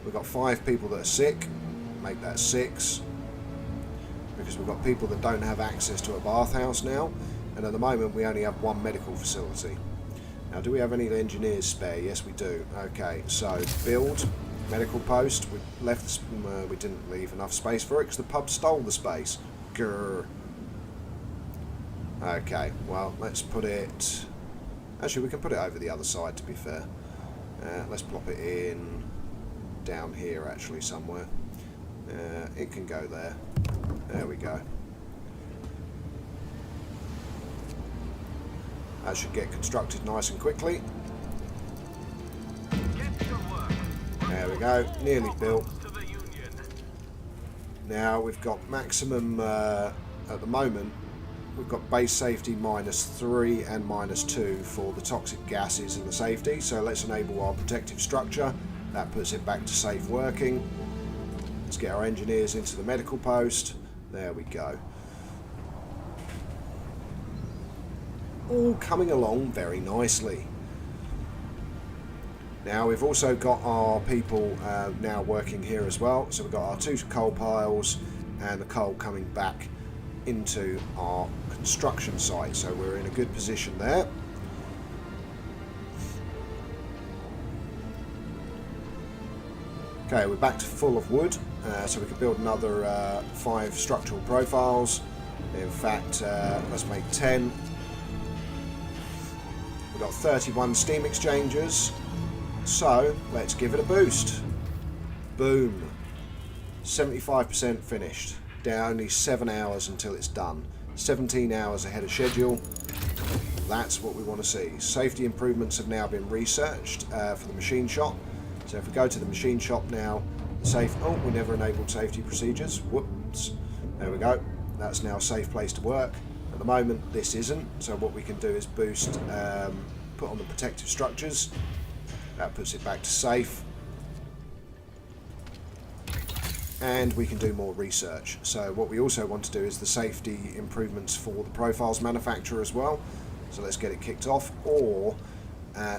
We've got 5 people that are sick, make that 6, because we've got people that don't have access to a bathhouse now, and at the moment we only have 1 medical facility. Now, do we have any engineers spare? Yes, we do. Okay, so build medical post. We left. We didn't leave enough space for it because the pub stole the space. Grr. Okay, well, let's put it Actually, we can put it over the other side, to be fair. Let's plop it in down here, actually, somewhere. It can go there. There we go. That should get constructed nice and quickly. There we go, nearly built. Now we've got maximum, at the moment, we've got base safety -3 and -2 for the toxic gases and the safety. So let's enable our protective structure. That puts it back to safe working. Let's get our engineers into the medical post. There we go. All coming along very nicely. Now we've also got our people now working here as well. So we've got our 2 coal piles and the coal coming back into our construction site. So we're in a good position there. Okay, we're back to full of wood. So we can build another 5 structural profiles. In fact, let's make 10. We've got 31 steam exchangers. So let's give it a boost. Boom. 75% finished. Down only 7 hours until it's done. 17 hours ahead of schedule. That's what we want to see. Safety improvements have now been researched for the machine shop. So if we go to the machine shop now, oh, we never enabled safety procedures. Whoops. There we go. That's now a safe place to work. At the moment, this isn't. So what we can do is boost, put on the protective structures. That puts it back to safe. And we can do more research. So what we also want to do is the safety improvements for the profiles manufacturer as well. So let's get it kicked off. Or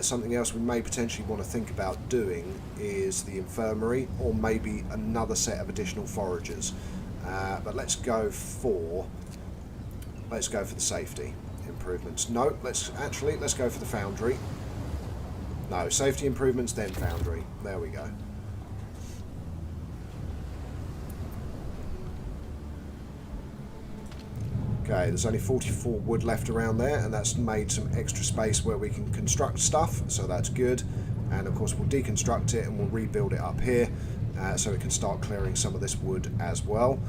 something else we may potentially want to think about doing is the infirmary, or maybe another set of additional foragers. But let's go for the safety improvements. No, let's go for the foundry. No, safety improvements, then foundry. There we go. Okay, there's only 44 wood left around there, and that's made some extra space where we can construct stuff, so that's good. And of course we'll deconstruct it and we'll rebuild it up here, so we can start clearing some of this wood as well.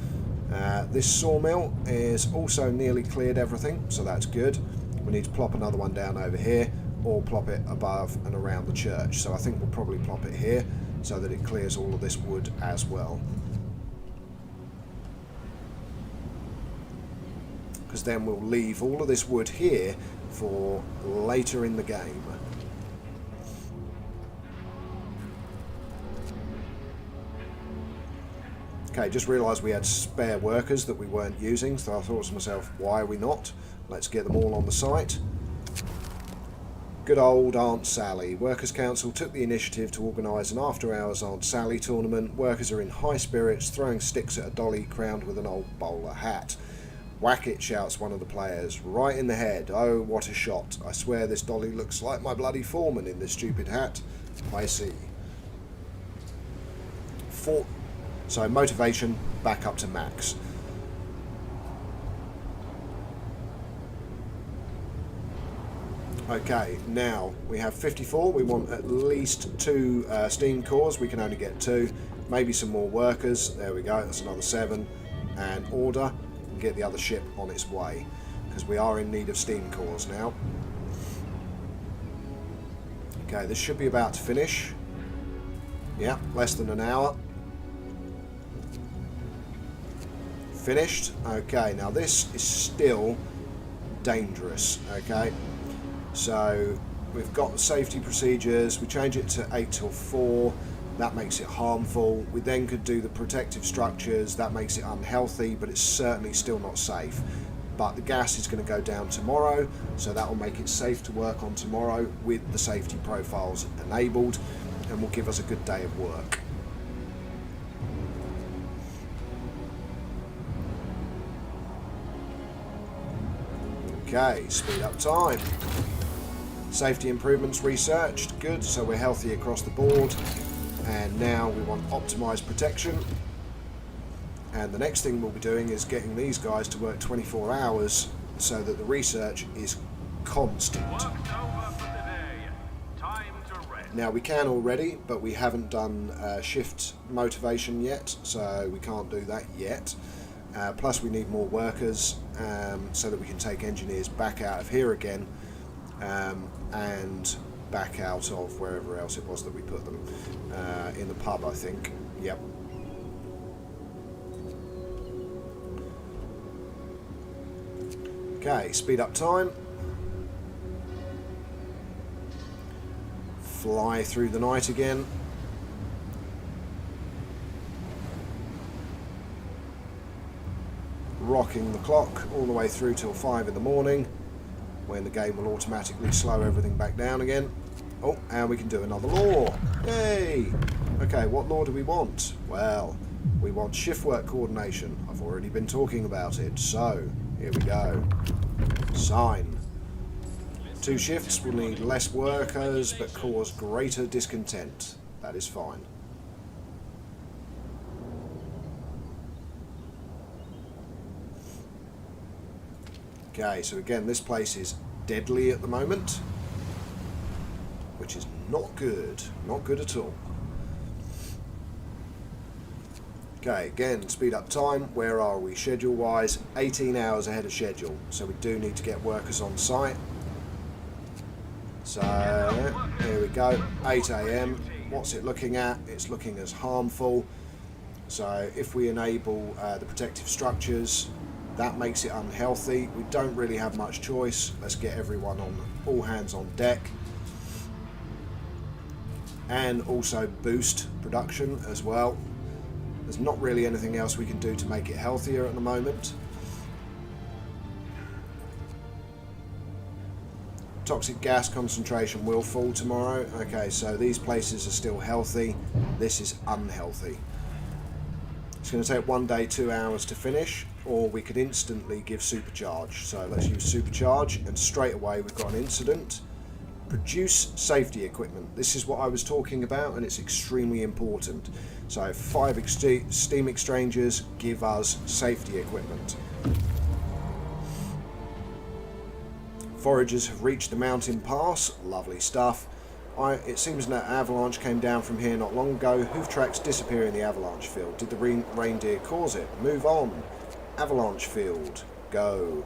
This sawmill is also nearly cleared everything, so that's good. We need to plop another one down over here, or plop it above and around the church. So I think we'll probably plop it here so that it clears all of this wood as well. Because then we'll leave all of this wood here for later in the game. Okay, just realised we had spare workers that we weren't using, so I thought to myself, why are we not? Let's get them all on the site. Good old Aunt Sally. Workers' Council took the initiative to organise an after-hours Aunt Sally tournament. Workers are in high spirits, throwing sticks at a dolly crowned with an old bowler hat. Whack it, shouts one of the players. Right in the head. Oh, what a shot. I swear this dolly looks like my bloody foreman in this stupid hat. I see. So motivation back up to max. Okay, now we have 54. We want at least 2 steam cores. We can only get 2. Maybe some more workers. There we go. That's another 7. And order and get the other ship on its way, because we are in need of steam cores now. Okay, this should be about to finish. Yeah, less than an hour. Finished. Okay, now this is still dangerous. Okay. So we've got the safety procedures, we change it to 8 till 4, that makes it harmful. We then could do the protective structures, that makes it unhealthy, but it's certainly still not safe. But the gas is going to go down tomorrow, so that will make it safe to work on tomorrow with the safety profiles enabled, and will give us a good day of work. Okay, speed up time. Safety improvements researched, good, so we're healthy across the board. And now we want optimized protection. And the next thing we'll be doing is getting these guys to work 24 hours so that the research is constant. Worked over for Now we can already, but we haven't done shift motivation yet, so we can't do that yet. Plus we need more workers so that we can take engineers back out of here again and back out of wherever else it was that we put them. In the pub, I think. Yep. Okay, speed up time. Fly through the night again. Rocking the clock all the way through till 5 in the morning, when the game will automatically slow everything back down again. Oh, and we can do another law. Yay! Okay, what law do we want? Well, we want shift work coordination. I've already been talking about it, so here we go. Sign. 2 shifts will need less workers but cause greater discontent. That is fine. Okay, so again, this place is deadly at the moment, which is not good. Not good at all. Okay, again, speed up time. Where are we schedule-wise? 18 hours ahead of schedule, so we do need to get workers on site. So, here we go, 8 AM. What's it looking at? It's looking as harmful. So, if we enable the protective structures, that makes it unhealthy. We don't really have much choice. Let's get everyone on, all hands on deck. And also boost production as well. There's not really anything else we can do to make it healthier at the moment. Toxic gas concentration will fall tomorrow. Okay, so these places are still healthy. This is unhealthy. It's going to take 1 day, 2 hours to finish, or we could instantly give supercharge. So let's use supercharge, and straight away we've got an incident. Produce safety equipment. This is what I was talking about, and it's extremely important. So 5 steam exchangers give us safety equipment. Foragers have reached the mountain pass. Lovely stuff. It seems that avalanche came down from here not long ago. Hoof tracks disappear in the avalanche field. Did the reindeer cause it? Move on. Avalanche field. Go.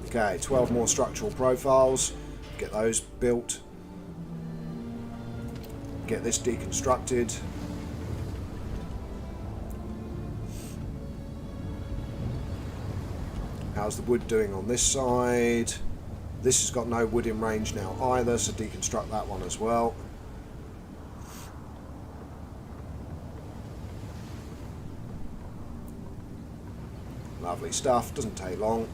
Okay, 12 more structural profiles. Get those built. Get this deconstructed. How's the wood doing on this side? This has got no wood in range now either, so deconstruct that one as well. Lovely stuff, doesn't take long.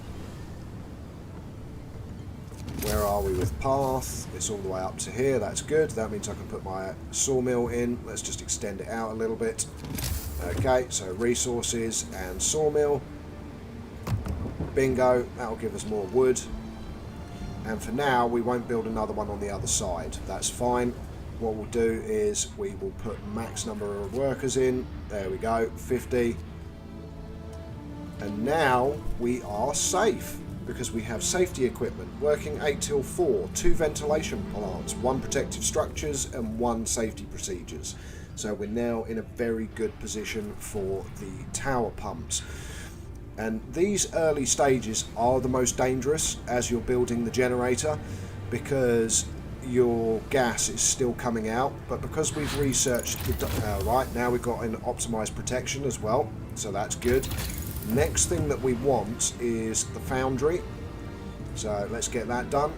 Where are we with path? It's all the way up to here, that's good. That means I can put my sawmill in. Let's just extend it out a little bit. Okay, so resources and sawmill. Bingo, that'll give us more wood. And for now, we won't build another one on the other side. That's fine. What we'll do is we will put max number of workers in. There we go, 50. And now we are safe, because we have safety equipment working 8 till 4, 2 ventilation plants, 1 protective structures and 1 safety procedures. So we're now in a very good position for the tower pumps. And these early stages are the most dangerous as you're building the generator, because your gas is still coming out, but because we've researched the right now, we've got an optimized protection as well, so that's good. Next thing that we want is the foundry, so let's get that done.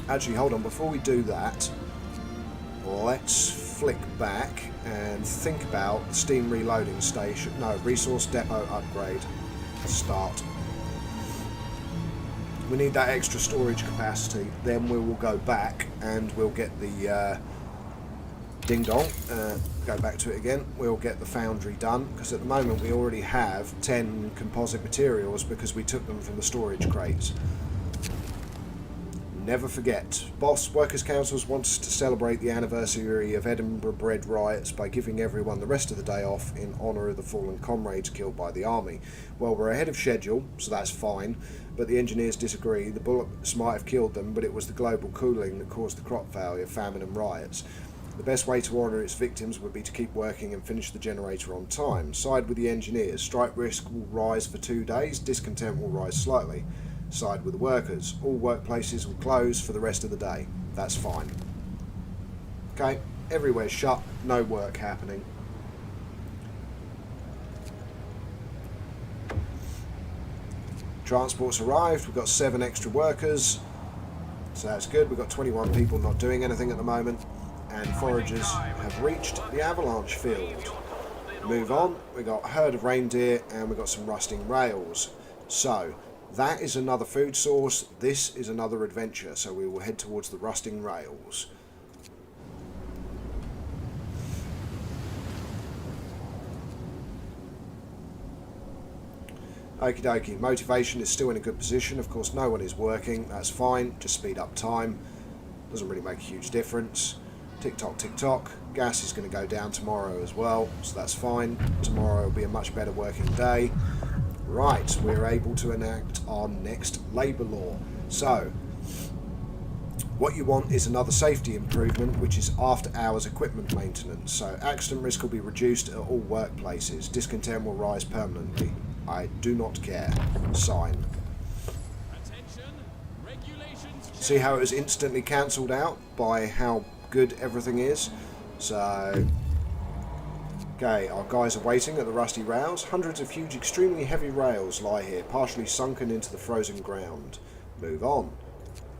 Actually, hold on, before we do that, let's flick back and think about the steam reloading station. No, resource depot upgrade. Start. We need that extra storage capacity, then we will go back and we'll get the ding dong, go back to it again, we'll get the foundry done, because at the moment we already have 10 composite materials because we took them from the storage crates. Never forget. Boss, Workers' Councils wants to celebrate the anniversary of Edinburgh Bread riots by giving everyone the rest of the day off in honour of the fallen comrades killed by the army. Well, we're ahead of schedule, so that's fine, but the engineers disagree. The bullets might have killed them, but it was the global cooling that caused the crop failure, famine and riots. The best way to honour its victims would be to keep working and finish the generator on time. Side with the engineers. Strike risk will rise for 2 days, discontent will rise slightly. Side with the workers. All workplaces will close for the rest of the day. That's fine. Okay, everywhere's shut, no work happening. Transport's arrived, we've got 7 extra workers, so that's good. We've got 21 people not doing anything at the moment, and foragers have reached the avalanche field. Move on, we've got a herd of reindeer and we've got some rusting rails. So, that is another food source, this is another adventure, so we will head towards the rusting rails. Okie dokie, motivation is still in a good position, of course no one is working, that's fine, just speed up time, doesn't really make a huge difference. Tick tock, gas is going to go down tomorrow as well, so that's fine, tomorrow will be a much better working day. Right, we're able to enact our next labour law. So, what you want is another safety improvement, which is after hours equipment maintenance. So, accident risk will be reduced at all workplaces. Discontent will rise permanently. I do not care. Sign. See how it was instantly cancelled out by how good everything is? So, okay, our guys are waiting at the rusty rails. Hundreds of huge, extremely heavy rails lie here, partially sunken into the frozen ground. Move on.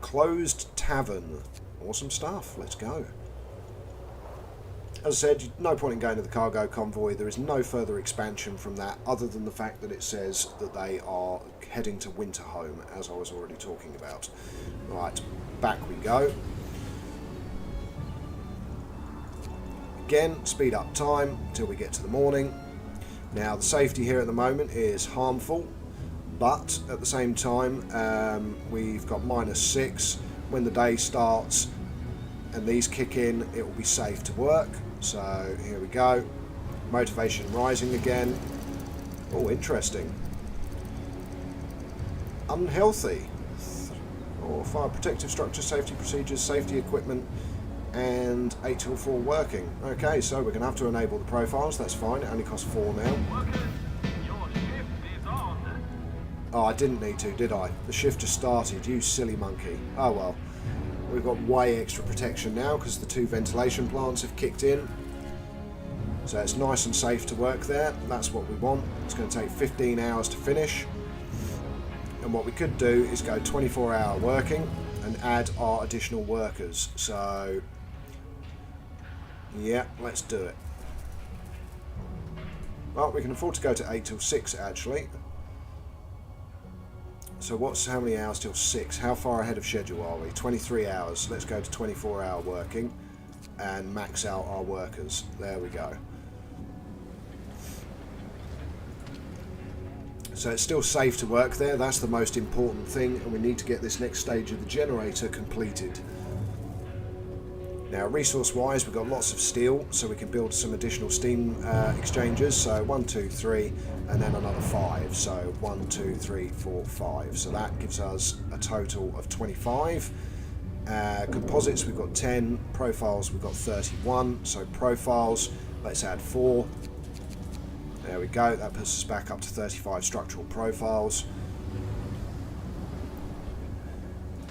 Closed tavern. Awesome stuff. Let's go. As I said, no point in going to the cargo convoy. There is no further expansion from that, other than the fact that it says that they are heading to Winterhome, as I was already talking about. Right, back we go. Again, speed up time until we get to the morning. Now, the safety here at the moment is harmful, but at the same time, we've got -6. When the day starts and these kick in, it will be safe to work. So here we go. Motivation rising again. Oh, interesting. Unhealthy. Or fire protective structure, safety procedures, safety equipment, and 8 till 4 working. Okay, so we're going to have to enable the profiles. That's fine. It only costs 4 now. Workers, your shift is on. Oh, I didn't need to, did I? The shift just started. You silly monkey. Oh well. We've got way extra protection now because the 2 ventilation plants have kicked in. So it's nice and safe to work there. That's what we want. It's going to take 15 hours to finish. And what we could do is go 24-hour working and add our additional workers. So, yeah, let's do it. Well, we can afford to go to 8 till 6 actually. So how many hours till 6? How far ahead of schedule are we? 23 hours. Let's go to 24-hour working and max out our workers. There we go. So it's still safe to work there. That's the most important thing, and we need to get this next stage of the generator completed. Now, resource-wise, we've got lots of steel, so we can build some additional steam exchangers. So 1, 2, 3, and then another 5. So 1, 2, 3, 4, 5. So that gives us a total of 25. Composites, we've got 10. Profiles, we've got 31. So profiles, let's add 4. There we go. That puts us back up to 35 structural profiles.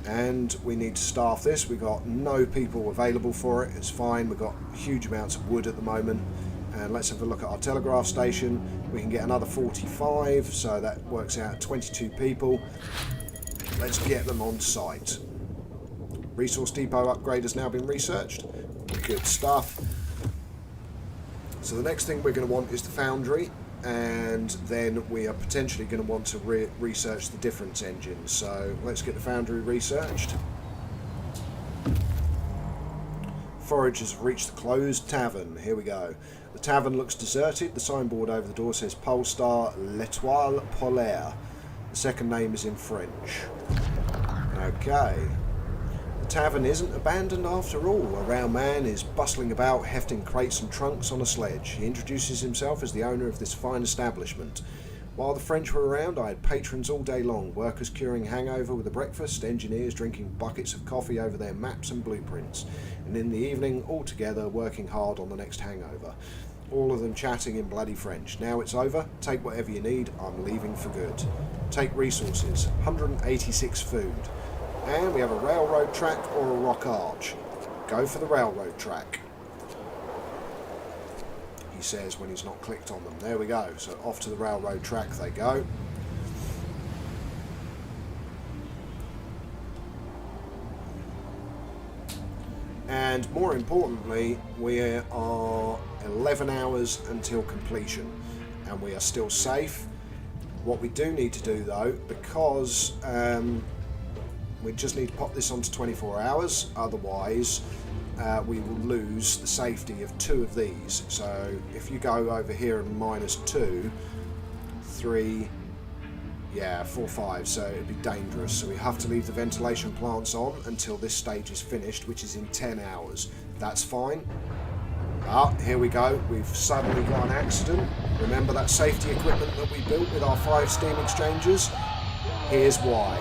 And we need to staff this. We've got no people available for it. It's fine. We've got huge amounts of wood at the moment. And let's have a look at our telegraph station. We can get another 45, so that works out 22 people. Let's get them on site. Resource depot upgrade has now been researched. Good stuff. So the next thing we're going to want is the foundry, and then we are potentially going to want to research the difference engine. So let's get the foundry researched. Foragers have reached the closed tavern. Here we go. The tavern looks deserted. The signboard over the door says Polestar L'Etoile Polaire. The second name is in French. Okay. The tavern isn't abandoned after all. A round man is bustling about, hefting crates and trunks on a sledge. He introduces himself as the owner of this fine establishment. While the French were around, I had patrons all day long, workers curing hangover with a breakfast, engineers drinking buckets of coffee over their maps and blueprints, and in the evening, all together, working hard on the next hangover. All of them chatting in bloody French. Now it's over, take whatever you need, I'm leaving for good. Take resources, 186 food. And we have a railroad track or a rock arch. Go for the railroad track, he says when he's not clicked on them. There we go. So off to the railroad track they go. And more importantly, we are 11 hours until completion, and we are still safe. What we do need to do though, because we just need to pop this onto 24 hours, otherwise we will lose the safety of 2 of these. So if you go over here and -2, 3, yeah, 4, 5, so it'd be dangerous. So we have to leave the ventilation plants on until this stage is finished, which is in 10 hours. That's fine. Ah, here we go. We've suddenly got an accident. Remember that safety equipment that we built with our 5 steam exchangers? Here's why.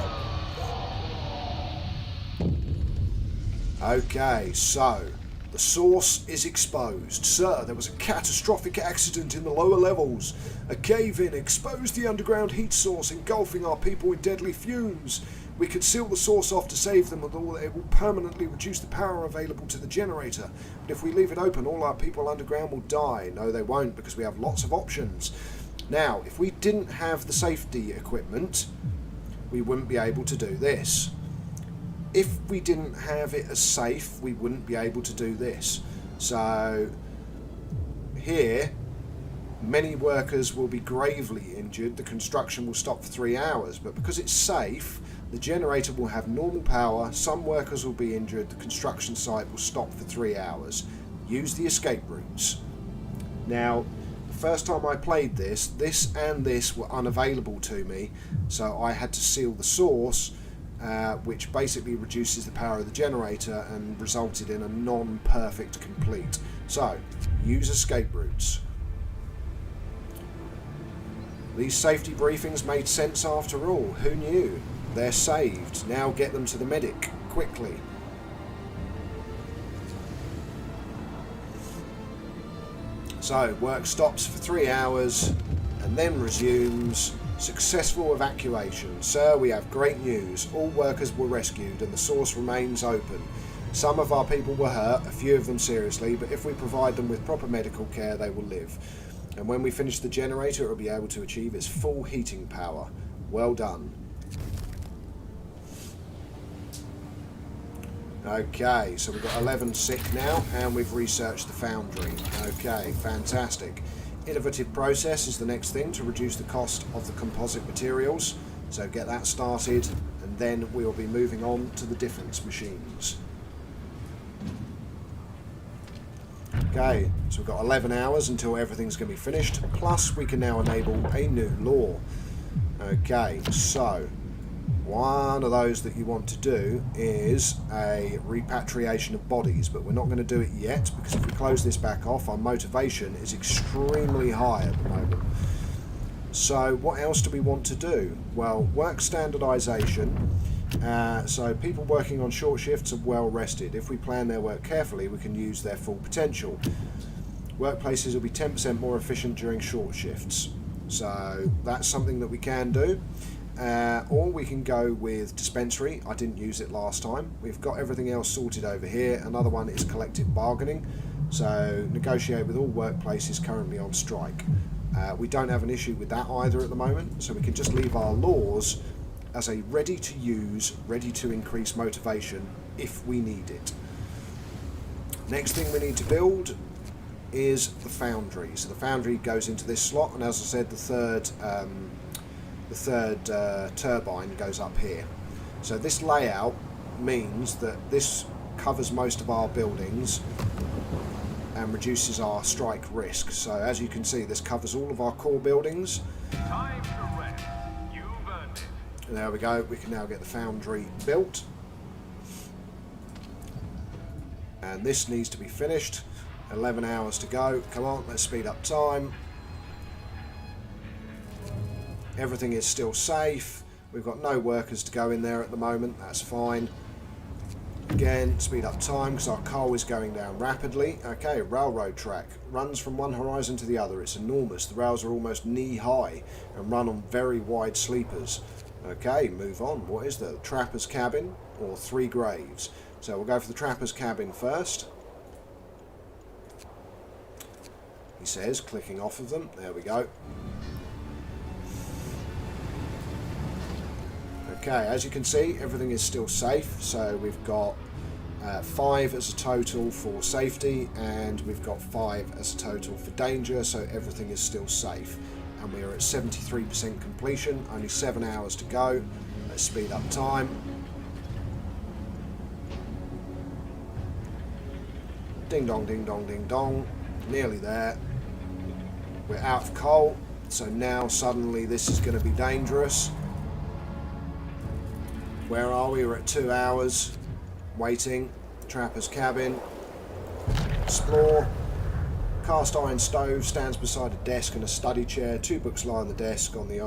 Okay, so the source is exposed. Sir, there was a catastrophic accident in the lower levels. A cave-in exposed the underground heat source, engulfing our people with deadly fumes. We could seal the source off to save them, although it will permanently reduce the power available to the generator. But if we leave it open, all our people underground will die. No, they won't, because we have lots of options. Now, if we didn't have the safety equipment, we wouldn't be able to do this. If we didn't have it as safe, we wouldn't be able to do this. So here, many workers will be gravely injured. The construction will stop for 3 hours, but because it's safe, the generator will have normal power. Some workers will be injured. The construction site will stop for 3 hours. Use the escape routes. Now, the first time I played this and this were unavailable to me, so I had to seal the source, which basically reduces the power of the generator and resulted in a non-perfect complete. So, use escape routes. These safety briefings made sense after all. Who knew? They're saved. Now get them to the medic, quickly. So, work stops for 3 hours and then resumes. Successful evacuation. Sir, we have great news. All workers were rescued and the source remains open. Some of our people were hurt, a few of them seriously, but if we provide them with proper medical care, they will live. And when we finish the generator, it will be able to achieve its full heating power. Well done. Okay, so we've got 11 sick now, and we've researched the foundry. Okay, fantastic. Innovative process is the next thing to reduce the cost of the composite materials. So get that started, and then we'll be moving on to the difference machines. Okay, so we've got 11 hours until everything's going to be finished, plus we can now enable a new law. Okay, so one of those that you want to do is a repatriation of bodies, but we're not going to do it yet, because if we close this back off, our motivation is extremely high at the moment. So what else do we want to do? Well, work standardization. So people working on short shifts are well rested. If we plan their work carefully, we can use their full potential. Workplaces will be 10% more efficient during short shifts. So that's something that we can do. Or we can go with dispensary. I didn't use it last time. We've got everything else sorted over here. Another one is collective bargaining. So negotiate with all workplaces currently on strike. We don't have an issue with that either at the moment, so we can just leave our laws as a ready to use, ready to increase motivation if we need it. Next thing we need to build is the foundry. So the foundry goes into this slot, and as I said, the third turbine goes up here. So this layout means that this covers most of our buildings and reduces our strike risk. So as you can see, this covers all of our core buildings. Time to rest. You've earned it. And there we go, we can now get the foundry built. And this needs to be finished. 11 hours to go. Come on, let's speed up time. Everything is still safe. We've got no workers to go in there at the moment. That's fine. Again, speed up time because our coal is going down rapidly. Okay, railroad track. Runs from one horizon to the other. It's enormous. The rails are almost knee-high and run on very wide sleepers. Okay, move on. What is the trapper's cabin or 3 graves? So we'll go for the trapper's cabin first. He says, clicking off of them. There we go. Okay, as you can see, everything is still safe. So we've got 5 as a total for safety, and we've got 5 as a total for danger. So everything is still safe. And we are at 73% completion. Only 7 hours to go. Let's speed up time. Ding dong, ding dong, ding dong. Nearly there. We're out of coal. So now suddenly this is going to be dangerous. Where are we? We're at 2 hours. Waiting. Trapper's cabin. Explore. Cast iron stove stands beside a desk and a study chair. 2 books lie on the desk on the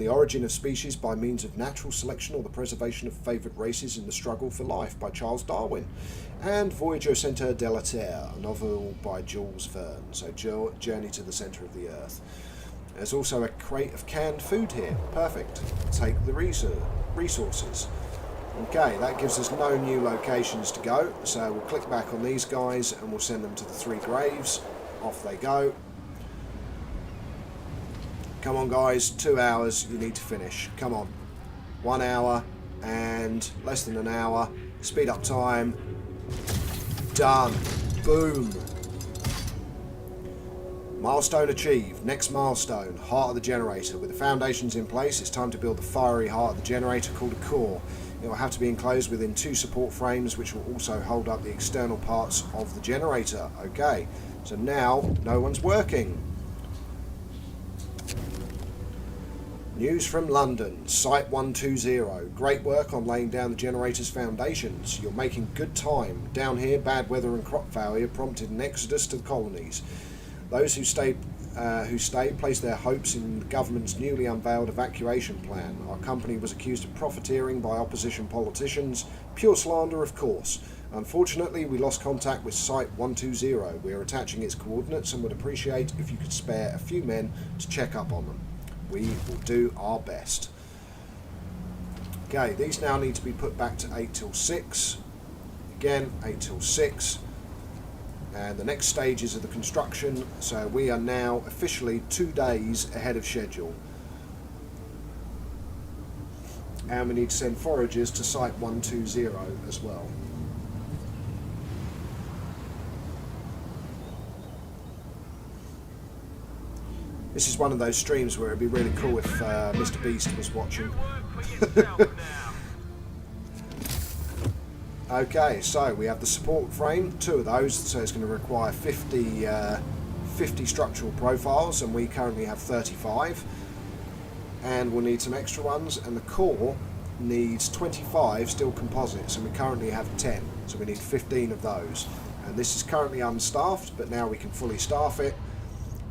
origin of species by means of natural selection or the preservation of favoured races in the struggle for life by Charles Darwin. And Voyage au Centre de la Terre, a novel by Jules Verne. So Journey to the Centre of the Earth. There's also a crate of canned food here. Perfect. Take the resources. Okay, that gives us no new locations to go. So we'll click back on these guys and we'll send them to the 3 graves. Off they go. Come on guys, 2 hours, you need to finish. Come on. 1 hour and less than an hour. Speed up time. Done. Boom. Milestone achieved. Next milestone, heart of the generator. With the foundations in place, it's time to build the fiery heart of the generator called a core. It will have to be enclosed within 2 support frames, which will also hold up the external parts of the generator. Okay, so now no one's working. News from London, Site 120. Great work on laying down the generator's foundations. You're making good time. Down here, bad weather and crop failure prompted an exodus to the colonies. Those who stayed placed their hopes in the government's newly unveiled evacuation plan. Our company was accused of profiteering by opposition politicians. Pure slander, of course. Unfortunately, we lost contact with Site 120. We are attaching its coordinates and would appreciate if you could spare a few men to check up on them. We will do our best. Okay, these now need to be put back to 8 till 6. Again, 8 till 6. And the next stages of the construction, so we are now officially 2 days ahead of schedule. And we need to send foragers to Site 120 as well. This is one of those streams where it'd be really cool if Mr. Beast was watching. Okay, so we have the support frame, 2 of those, so it's going to require 50 structural profiles, and we currently have 35. And we'll need some extra ones, and the core needs 25 steel composites, and we currently have 10, so we need 15 of those. And this is currently unstaffed, but now we can fully staff it,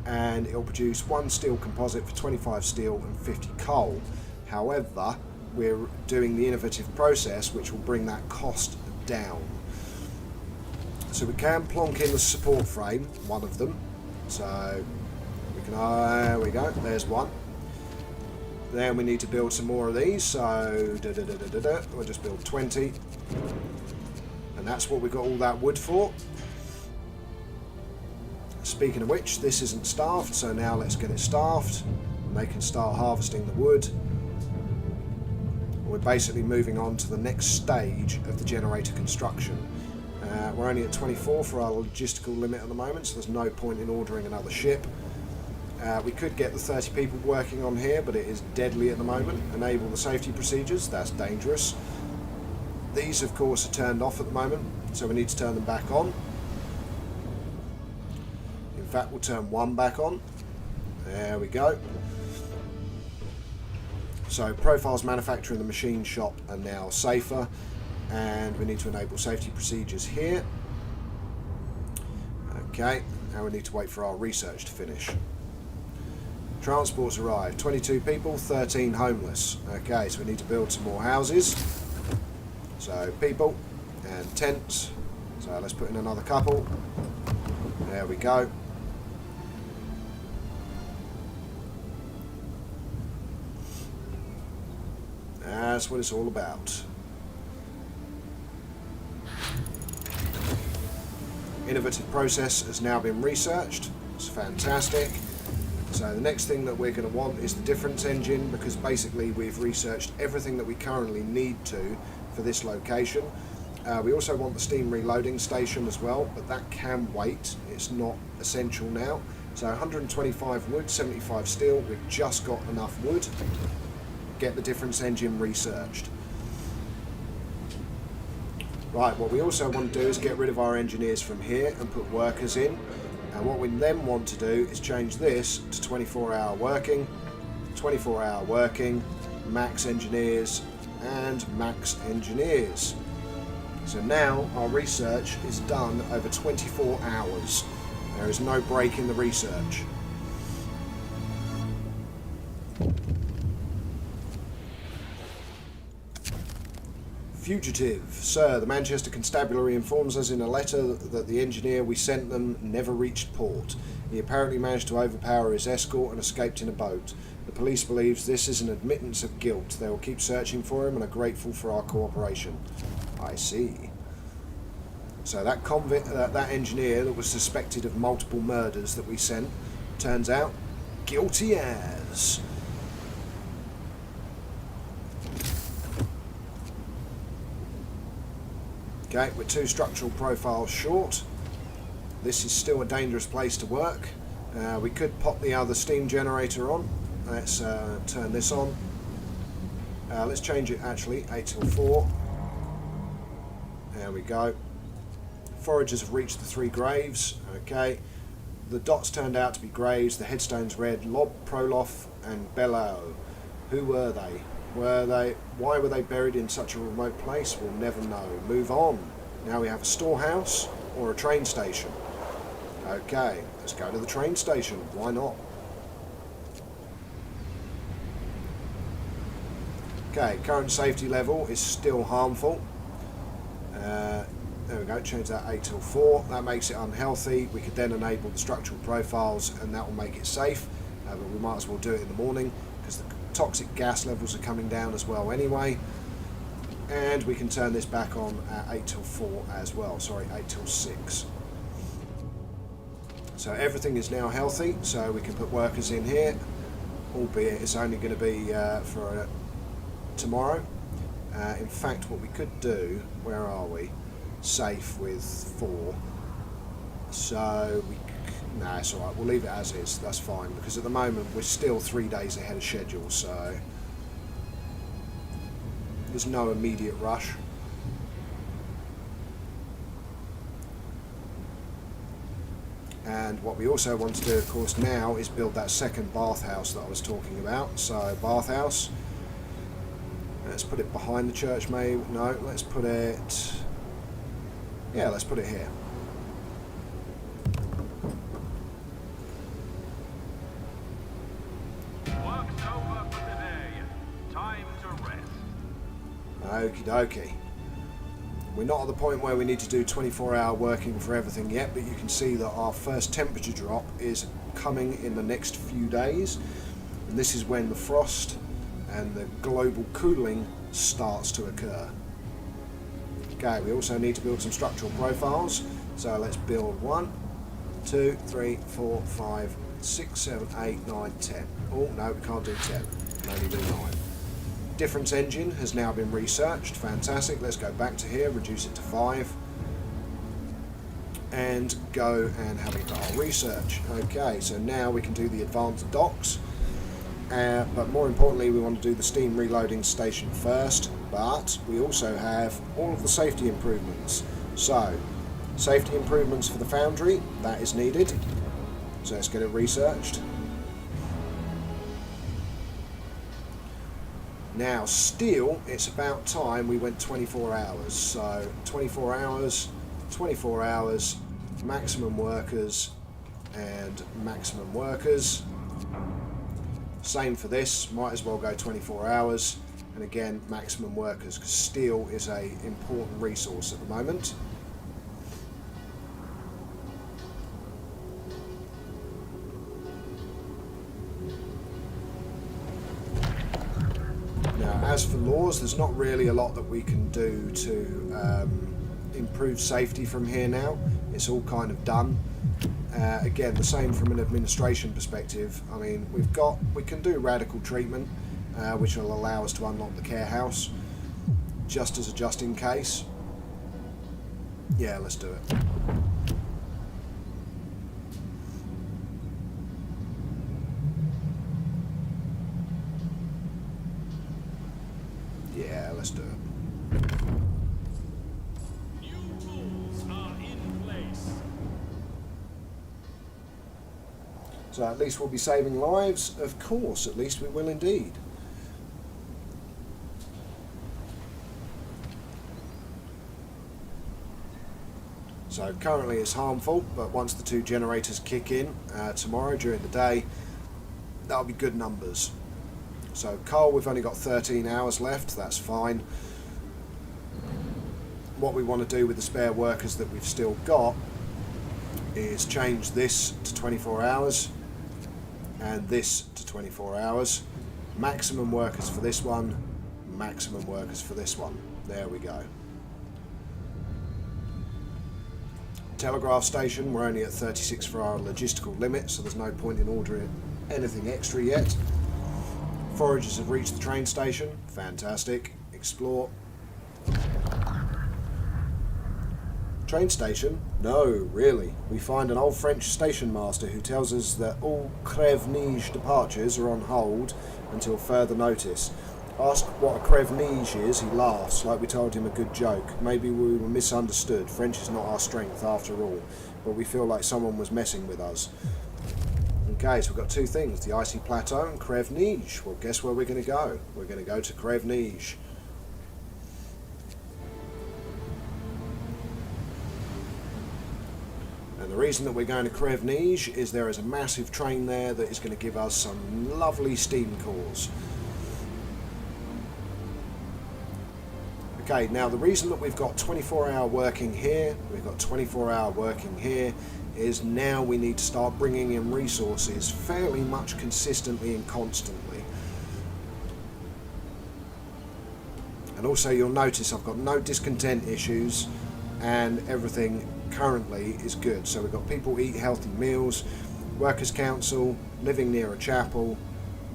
and it'll produce 1 steel composite for 25 steel and 50 coal. However, we're doing the innovative process which will bring that cost down. So we can plonk in the support frame, one of them. So we can, there we go, there's one. Then we need to build some more of these, so we'll just build 20. And that's what we've got all that wood for. Speaking of which, this isn't staffed, so now let's get it staffed. And they can start harvesting the wood. We're basically moving on to the next stage of the generator construction. We're only at 24 for our logistical limit at the moment, so there's no point in ordering another ship. We could get the 30 people working on here, but it is deadly at the moment. Enable the safety procedures, that's dangerous. These, of course, are turned off at the moment, so we need to turn them back on. In fact, we'll turn one back on. There we go. So profiles manufactured in the machine shop are now safer. And we need to enable safety procedures here. Okay, now we need to wait for our research to finish. Transports arrived, 22 people, 13 homeless. Okay, so we need to build some more houses. So people and tents. So let's put in another couple. There we go. That's what it's all about. Innovative process has now been researched. It's fantastic. So the next thing that we're going to want is the difference engine, because basically we've researched everything that we currently need to for this location. We also want the steam reloading station as well, but that can wait. It's not essential now. So 125 wood, 75 steel. We've just got enough wood. Get the difference engine researched. Right, what we also want to do is get rid of our engineers from here and put workers in. And what we then want to do is change this to 24-hour working, 24-hour working, max engineers, and max engineers. So now our research is done over 24 hours. There is no break in the research. Fugitive. Sir, the Manchester Constabulary informs us in a letter that the engineer we sent them never reached port. He apparently managed to overpower his escort and escaped in a boat. The police believes this is an admittance of guilt. They will keep searching for him and are grateful for our cooperation. I see. So that that engineer that was suspected of multiple murders that we sent, turns out guilty as. Okay, we're 2 structural profiles short. This is still a dangerous place to work. We could pop the other steam generator on. Let's turn this on. Let's change it actually, 8 till 4. There we go. Foragers have reached the 3 graves. Okay. The dots turned out to be graves. The headstones read Lob, Prolof and Bellow. Who were they? Why were they buried in such a remote place? We'll never know. Move on. Now we have a storehouse or a train station. Okay, let's go to the train station. Why not? Okay, current safety level is still harmful. There we go, change that 8 till 4. That makes it unhealthy. We could then enable the structural profiles and that will make it safe. But we might as well do it in the morning because the toxic gas levels are coming down as well anyway. And we can turn this back on at 8 till 4 as well. Sorry, 8 till 6. So everything is now healthy, so we can put workers in here, albeit it's only going to be for tomorrow. In fact, what we could do, where are we? Safe with 4. So no, it's alright, we'll leave it as is, that's fine, because at the moment we're still 3 days ahead of schedule, so there's no immediate rush. And what we also want to do, of course, now is build that second bathhouse that I was talking about. So, bathhouse. Let's put it behind the church, maybe. No, let's put it... Yeah, let's put it here. Work's over for today. Time to rest. Okie dokie. We're not at the point where we need to do 24-hour working for everything yet, but you can see that our first temperature drop is coming in the next few days. And this is when the frost and the global cooling starts to occur. Okay, we also need to build some structural profiles. So let's build 1, 2, 3, 4, 5, 6, 7, 8, 9, 10. Oh, no, we can't do 10. We can only do 9. Difference engine has now been researched. Fantastic. Let's go back to here, reduce it to 5, and go and have a look at our research. Okay, so now we can do the advanced docks, but more importantly, we want to do the steam reloading station first. But we also have all of the safety improvements. So, safety improvements for the foundry, that is needed. So let's get it researched. Now steel, it's about time we went 24 hours. So 24 hours, 24 hours, maximum workers and maximum workers. Same for this, might as well go 24 hours. And again, maximum workers, because steel is a important resource at the moment. Now, as for laws, there's not really a lot that we can do to improve safety from here now. It's all kind of done. Again, the same from an administration perspective. I mean, we can do radical treatment, which will allow us to unlock the care house, just as a just in case. Yeah, let's do it. Yeah, let's do it. New tools are in place. So at least we'll be saving lives. Of course, at least we will indeed. So currently it's harmful, but once the 2 generators kick in tomorrow during the day, that'll be good numbers. So coal, we've only got 13 hours left, that's fine. What we want to do with the spare workers that we've still got is change this to 24 hours and this to 24 hours. Maximum workers for this one, maximum workers for this one. There we go. Telegraph station, we're only at 36 for our logistical limit, so there's no point in ordering anything extra yet. Foragers have reached the train station, fantastic. Explore. Train station? No, really. We find an old French station master who tells us that all Crève-Nige departures are on hold until further notice. Ask what a Crève-Nige is, he laughs, like we told him a good joke. Maybe we were misunderstood. French is not our strength after all, but we feel like someone was messing with us. Okay, so we've got 2 things, the Icy Plateau and Crève-Nige. Well, guess where we're going to go? We're going to go to Crève-Nige. And the reason that we're going to Crève-Nige is there is a massive train there that is going to give us some lovely steam cores. Okay, now the reason that we've got 24-hour working here, we've got 24-hour working here, is now we need to start bringing in resources fairly much consistently and constantly. And also you'll notice I've got no discontent issues and everything currently is good. So we've got people eat healthy meals, workers' council, living near a chapel,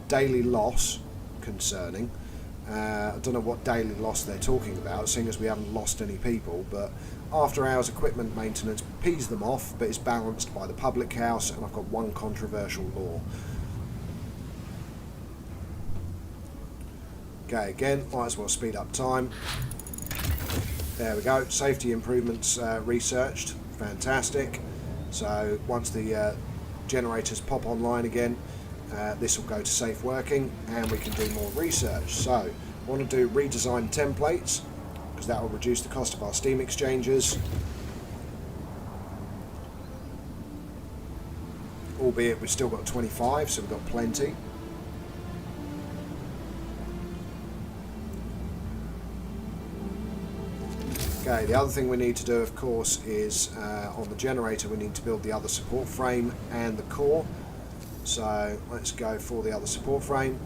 daily loss concerning. I don't know what daily loss they're talking about, seeing as we haven't lost any people, but after hours equipment maintenance pees them off, but is balanced by the public house, and I've got 1 controversial law. Okay, again, might as well speed up time. There we go, safety improvements researched, fantastic. So once the generators pop online again, this will go to safe working and we can do more research. So I want to do redesign templates because that will reduce the cost of our steam exchangers, albeit we've still got 25, so we've got plenty. Okay, the other thing we need to do, of course, is on the generator we need to build the other support frame and the core. So let's go for the other support frame.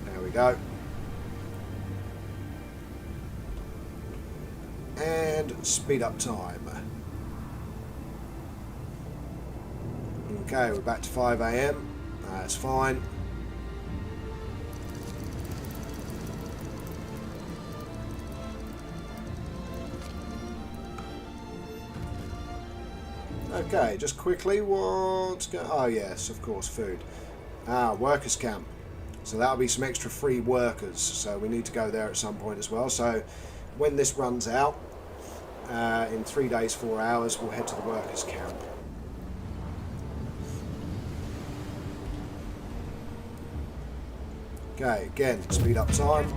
There we go. And speed up time. Okay, we're back to 5 AM. That's fine. Okay, just quickly, what's going... Oh yes, of course, food. Workers' camp. So that'll be some extra free workers, so we need to go there at some point as well. So when this runs out, in 3 days, 4 hours, we'll head to the workers' camp. Okay, again, speed up time.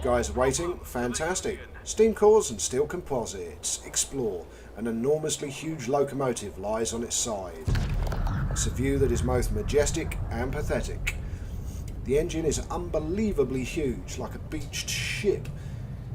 Guys are waiting. Fantastic. Steam cores and steel composites. Explore. An enormously huge locomotive lies on its side. It's a view that is both majestic and pathetic. The engine is unbelievably huge, like a beached ship.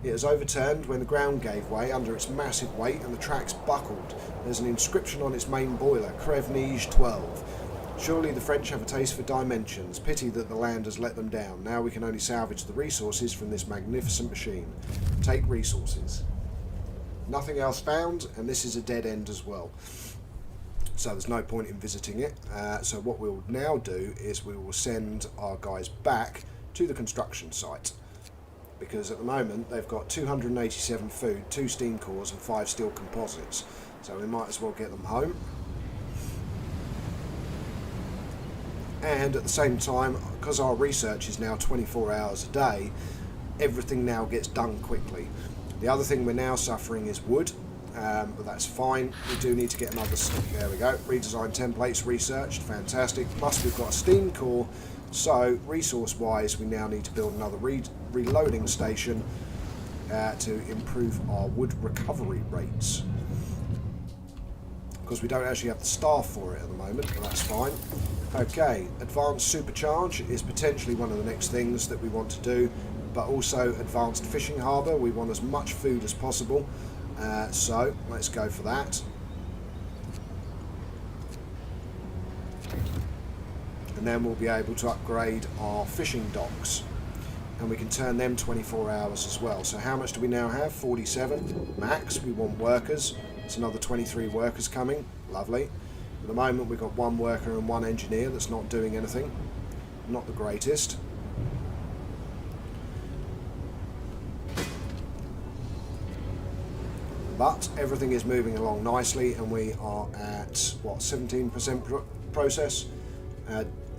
It has overturned when the ground gave way under its massive weight and the tracks buckled. There's an inscription on its main boiler, Crevenige 12. Surely the French have a taste for dimensions. Pity that the land has let them down. Now we can only salvage the resources from this magnificent machine. Take resources. Nothing else found, and this is a dead end as well. So there's no point in visiting it. So what we'll now do is we will send our guys back to the construction site. Because at the moment they've got 287 food, 2 steam cores and 5 steel composites. So we might as well get them home. And at the same time, because our research is now 24 hours a day, everything now gets done quickly. The other thing we're now suffering is wood, but that's fine. We do need to get another, there we go, redesign templates, researched, fantastic. Plus we've got a steam core, so resource wise we now need to build another reloading station to improve our wood recovery rates. Because we don't actually have the staff for it at the moment, but that's fine. Okay, advanced supercharge is potentially one of the next things that we want to do, but also advanced fishing harbour. We want as much food as possible, so let's go for that. And then we'll be able to upgrade our fishing docks, and we can turn them 24 hours as well. So how much do we now have? 47 max. We want workers. It's another 23 workers coming. Lovely. At the moment we've got 1 worker and 1 engineer that's not doing anything. Not the greatest. But everything is moving along nicely, and we are at, what, 17% process.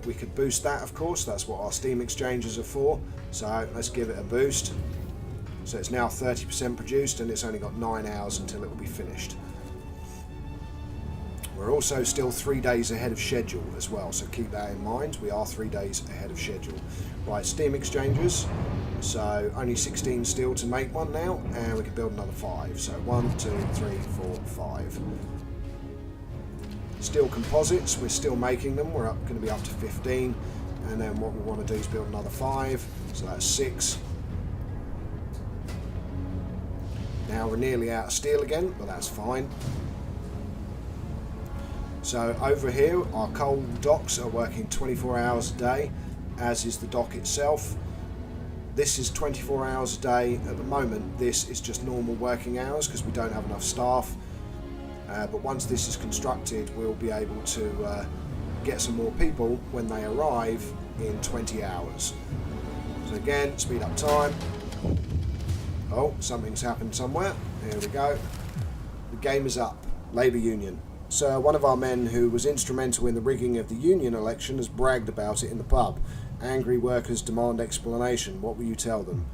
We could boost that, of course. That's what our steam exchanges are for. So let's give it a boost. So it's now 30% produced, and it's only got 9 hours until it will be finished. We're also still 3 days ahead of schedule as well, so keep that in mind. We are 3 days ahead of schedule. Right, steam exchangers. So only 16 steel to make one now, and we can build another 5. So 1, 2, 3, 4, 5. Steel composites, we're still making them. We're going to be up to 15, and then what we want to do is build another 5. So that's 6. Now we're nearly out of steel again, but that's fine. So over here, our coal docks are working 24 hours a day, as is the dock itself. This is 24 hours a day. At the moment, this is just normal working hours because we don't have enough staff. But once this is constructed, we'll be able to get some more people when they arrive in 20 hours. So again, speed up time. Oh, something's happened somewhere. Here we go. The game is up. Labour Union. So one of our men who was instrumental in the rigging of the union election has bragged about it in the pub. Angry workers demand explanation. What will you tell them?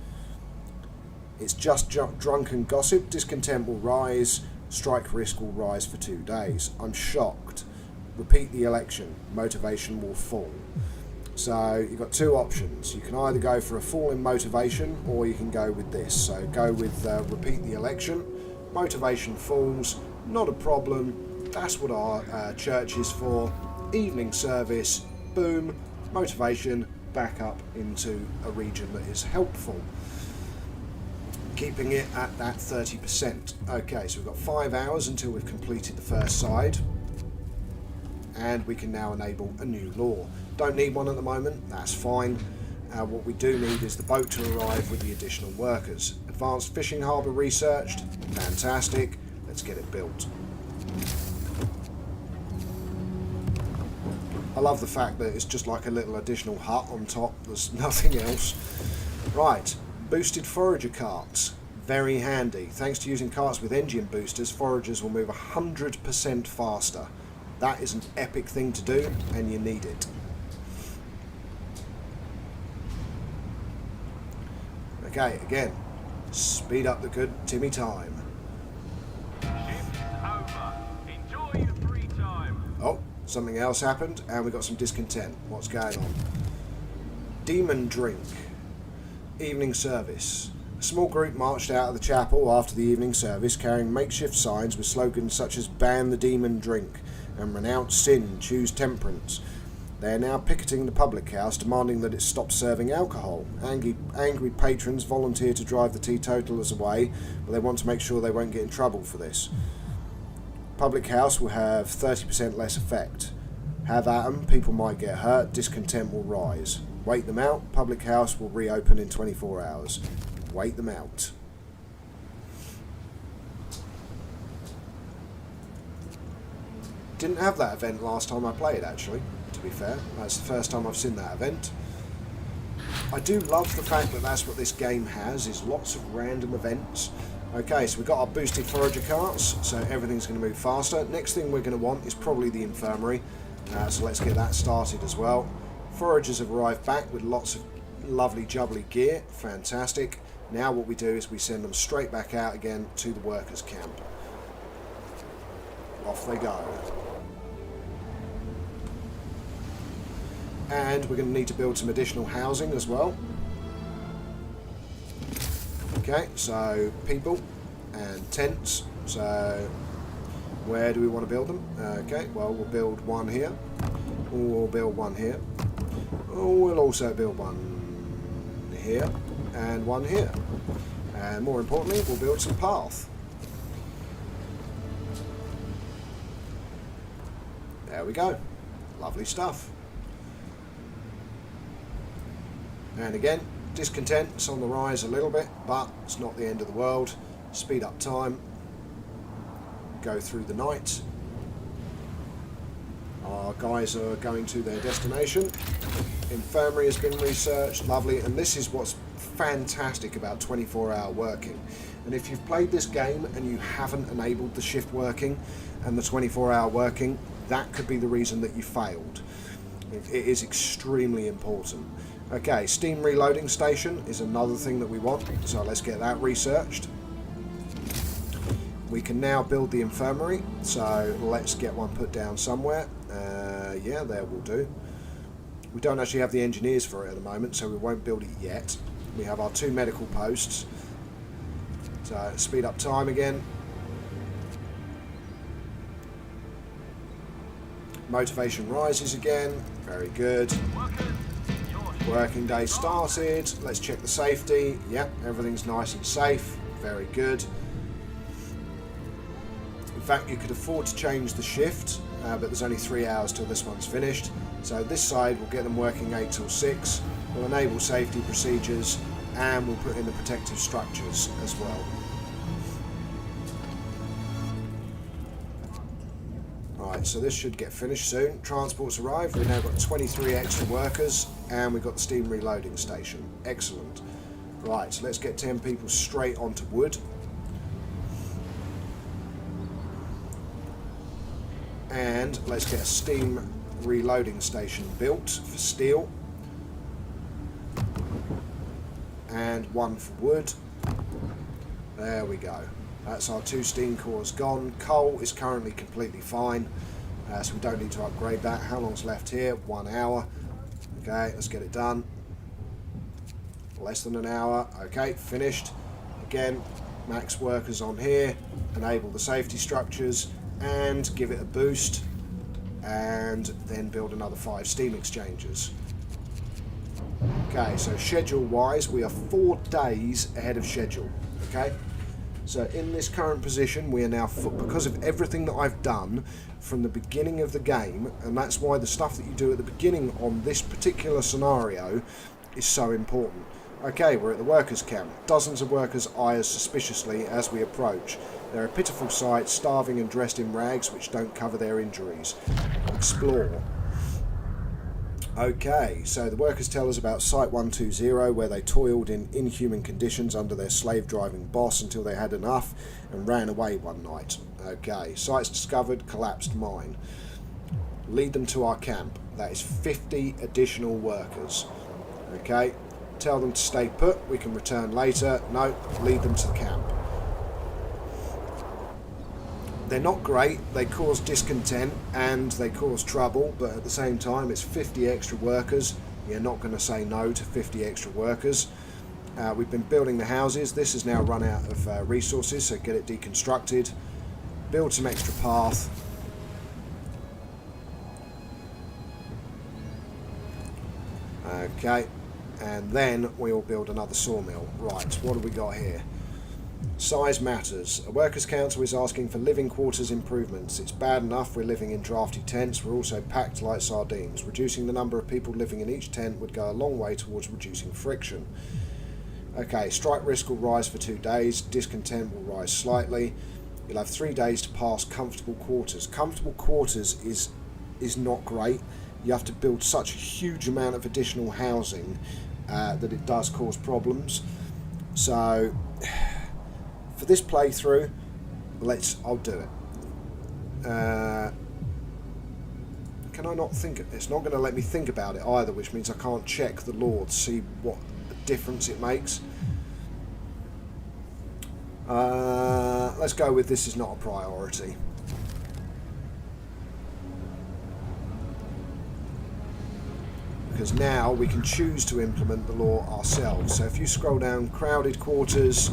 It's just drunken gossip. Discontent will rise. Strike risk will rise for 2 days. I'm shocked. Repeat the election. Motivation will fall. So you've got 2 options. You can either go for a fall in motivation, or you can go with this. So go with repeat the election. Motivation falls. Not a problem. That's what our church is for. Evening service. Boom. Motivation back up into a region that is helpful. Keeping it at that 30%. Okay, so we've got 5 hours until we've completed the first side, and we can now enable a new law. Don't need one at the moment, that's fine. What we do need is the boat to arrive with the additional workers. Advanced fishing harbour researched, fantastic, let's get it built. I love the fact that it's just like a little additional hut on top, there's nothing else. Right. Boosted forager carts, very handy. Thanks to using carts with engine boosters, foragers will move 100% faster. That is an epic thing to do, and you need it. Okay, again, speed up the good Timmy time. Shift's over. Enjoy your free time. Oh, something else happened, and we got some discontent. What's going on? Demon Drink. Evening service. A small group marched out of the chapel after the evening service carrying makeshift signs with slogans such as "Ban the Demon Drink" and "Renounce Sin, Choose Temperance." They are now picketing the public house, demanding that it stop serving alcohol. Angry patrons volunteer to drive the teetotalers away, but they want to make sure they won't get in trouble for this. Public house will have 30% less effect. Have at 'em, people might get hurt, discontent will rise. Wait them out, public house will reopen in 24 hours. Wait them out. Didn't have that event last time I played, actually, to be fair. That's the first time I've seen that event. I do love the fact that that's what this game has, is lots of random events. Okay, so we've got our boosted forager carts, so everything's going to move faster. Next thing we're going to want is probably the infirmary, so let's get that started as well. Foragers have arrived back with lots of lovely jubbly gear, fantastic. Now what we do is we send them straight back out again to the workers' camp. Off they go. And we're going to need to build some additional housing as well. Okay, so people and tents. So where do we want to build them? Okay, well, we'll build one here. We'll build one here. We'll also build one here and one here. And more importantly, we'll build some path. There we go. Lovely stuff. And again, discontent's on the rise a little bit, but it's not the end of the world. Speed up time. Go through the night. Our guys are going to their destination. Infirmary has been researched, lovely, and this is what's fantastic about 24-hour working. And if you've played this game and you haven't enabled the shift working and the 24-hour working, that could be the reason that you failed. It is extremely important. Okay, steam reloading station is another thing that we want, so let's get that researched. We can now build the infirmary, so let's get one put down somewhere. Yeah, there will do. We don't actually have the engineers for it at the moment, so we won't build it yet. We have our 2 medical posts. So speed up time again. Motivation rises again. Very good. Working day started. Let's check the safety. Yep, everything's nice and safe. Very good. In fact, you could afford to change the shift, but there's only 3 hours till this one's finished. So this side will get them working 8 till 6. We'll enable safety procedures, and we'll put in the protective structures as well. Right, so this should get finished soon. Transport's arrived. We've now got 23 extra workers, and we've got the steam reloading station. Excellent. Right, so let's get 10 people straight onto wood. And let's get a steam reloading station built for steel. And one for wood. There we go. That's our 2 steam cores gone. Coal is currently completely fine, so we don't need to upgrade that. How long's left here? 1 hour. Okay, let's get it done. Less than an hour. Okay, finished. Again, max workers on here. Enable the safety structures and give it a boost, and then build another 5 steam exchangers. Okay, so schedule wise we are 4 days ahead of schedule. Okay, so in this current position we are now, because of everything that I've done from the beginning of the game, and that's why the stuff that you do at the beginning on this particular scenario is so important. Okay, we're at the workers' camp. Dozens of workers eye us suspiciously as we approach. They're a pitiful sight, starving and dressed in rags which don't cover their injuries. Explore. Okay, so the workers tell us about Site 120, where they toiled in inhuman conditions under their slave-driving boss until they had enough and ran away one night. Okay, sites discovered, collapsed mine. Lead them to our camp. That is 50 additional workers. Okay, tell them to stay put, we can return later. No, lead them to the camp. They're not great, they cause discontent and they cause trouble, but at the same time it's 50 extra workers, you're not going to say no to 50 extra workers. We've been building the houses. This has now run out of resources, so get it deconstructed. Build some extra path. Okay, and then we'll build another sawmill. Right, what have we got here? Size matters. A workers' council is asking for living quarters improvements. It's bad enough we're living in drafty tents, we're also packed like sardines. Reducing the number of people living in each tent would go a long way towards reducing friction. Okay, strike risk will rise for 2 days, discontent will rise slightly. You'll have 3 days to pass comfortable quarters. Comfortable quarters is not great. You have to build such a huge amount of additional housing that it does cause problems. So for this playthrough, I'll do it. Can I not think? It's not going to let me think about it either, which means I can't check the law to see what difference it makes. Let's go with this is not a priority. Because now we can choose to implement the law ourselves. So if you scroll down, crowded quarters,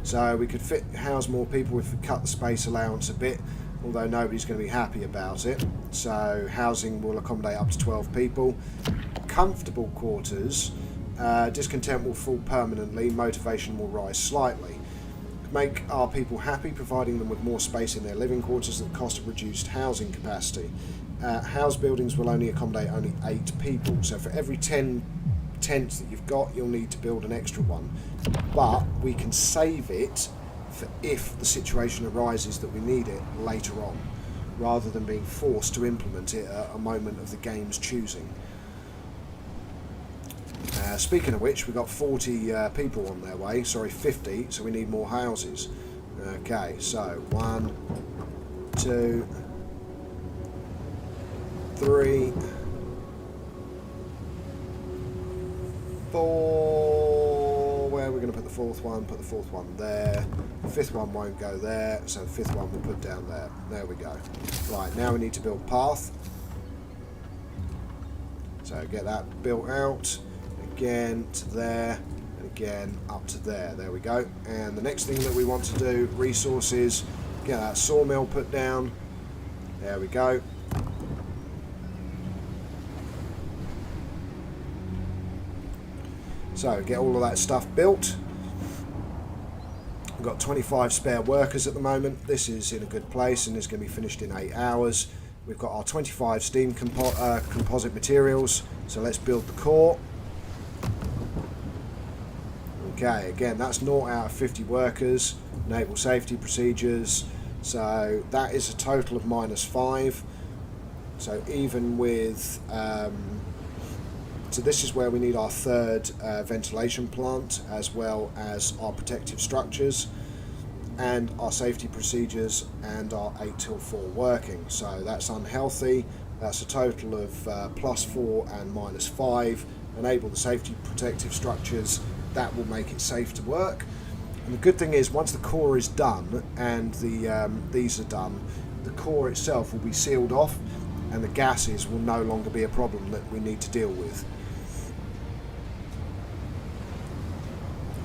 so we could house more people if we cut the space allowance a bit, although nobody's going to be happy about it. So housing will accommodate up to 12 people. Comfortable quarters, discontent will fall permanently, motivation will rise slightly. Make our people happy, providing them with more space in their living quarters at the cost of reduced housing capacity. House buildings will only accommodate only 8 people, so for every 10 tents that you've got, you'll need to build an extra one. But we can save it for if the situation arises that we need it later on, rather than being forced to implement it at a moment of the game's choosing. Speaking of which, we've got 40 people on their way, sorry 50, so we need more houses. Okay, so 1, 2, 3, 4, where are we going to put the 4th one? Put the 4th one there. The 5th one won't go there, so the 5th one we'll put down there. There we go. Right, now we need to build path. So get that built out. Again to there, and again up to there. There we go. And the next thing that we want to do, resources, get that sawmill put down. There we go. So get all of that stuff built. We've got 25 spare workers at the moment. This is in a good place and is going to be finished in 8 hours. We've got our 25 steam composite materials. So let's build the core. Okay, again, that's 0 out of 50 workers, enable safety procedures, so that is a total of -5. So even with, so this is where we need our 3rd ventilation plant, as well as our protective structures, and our safety procedures, and our 8 till 4 working. So that's unhealthy, that's a total of +4 and -5, enable the safety protective structures. That will make it safe to work. And the good thing is, once the core is done and these are done, the core itself will be sealed off and the gases will no longer be a problem that we need to deal with.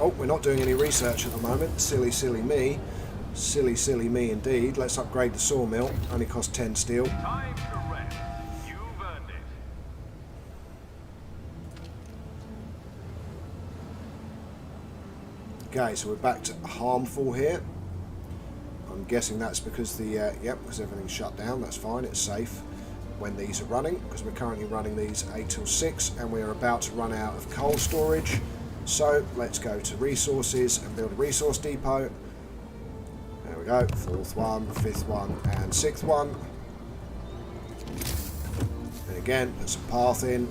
Oh, we're not doing any research at the moment. Silly, silly me. Silly, silly me indeed. Let's upgrade the sawmill. Only costs 10 steel. Time to rest. You've earned it. Okay, so we're back to harmful here. I'm guessing that's because because everything's shut down. That's fine, it's safe when these are running, because we're currently running these 8 till 6 and we're about to run out of coal storage. So let's go to resources and build a resource depot. There we go, 4th one, 5th one and 6th one. And again, put some path in.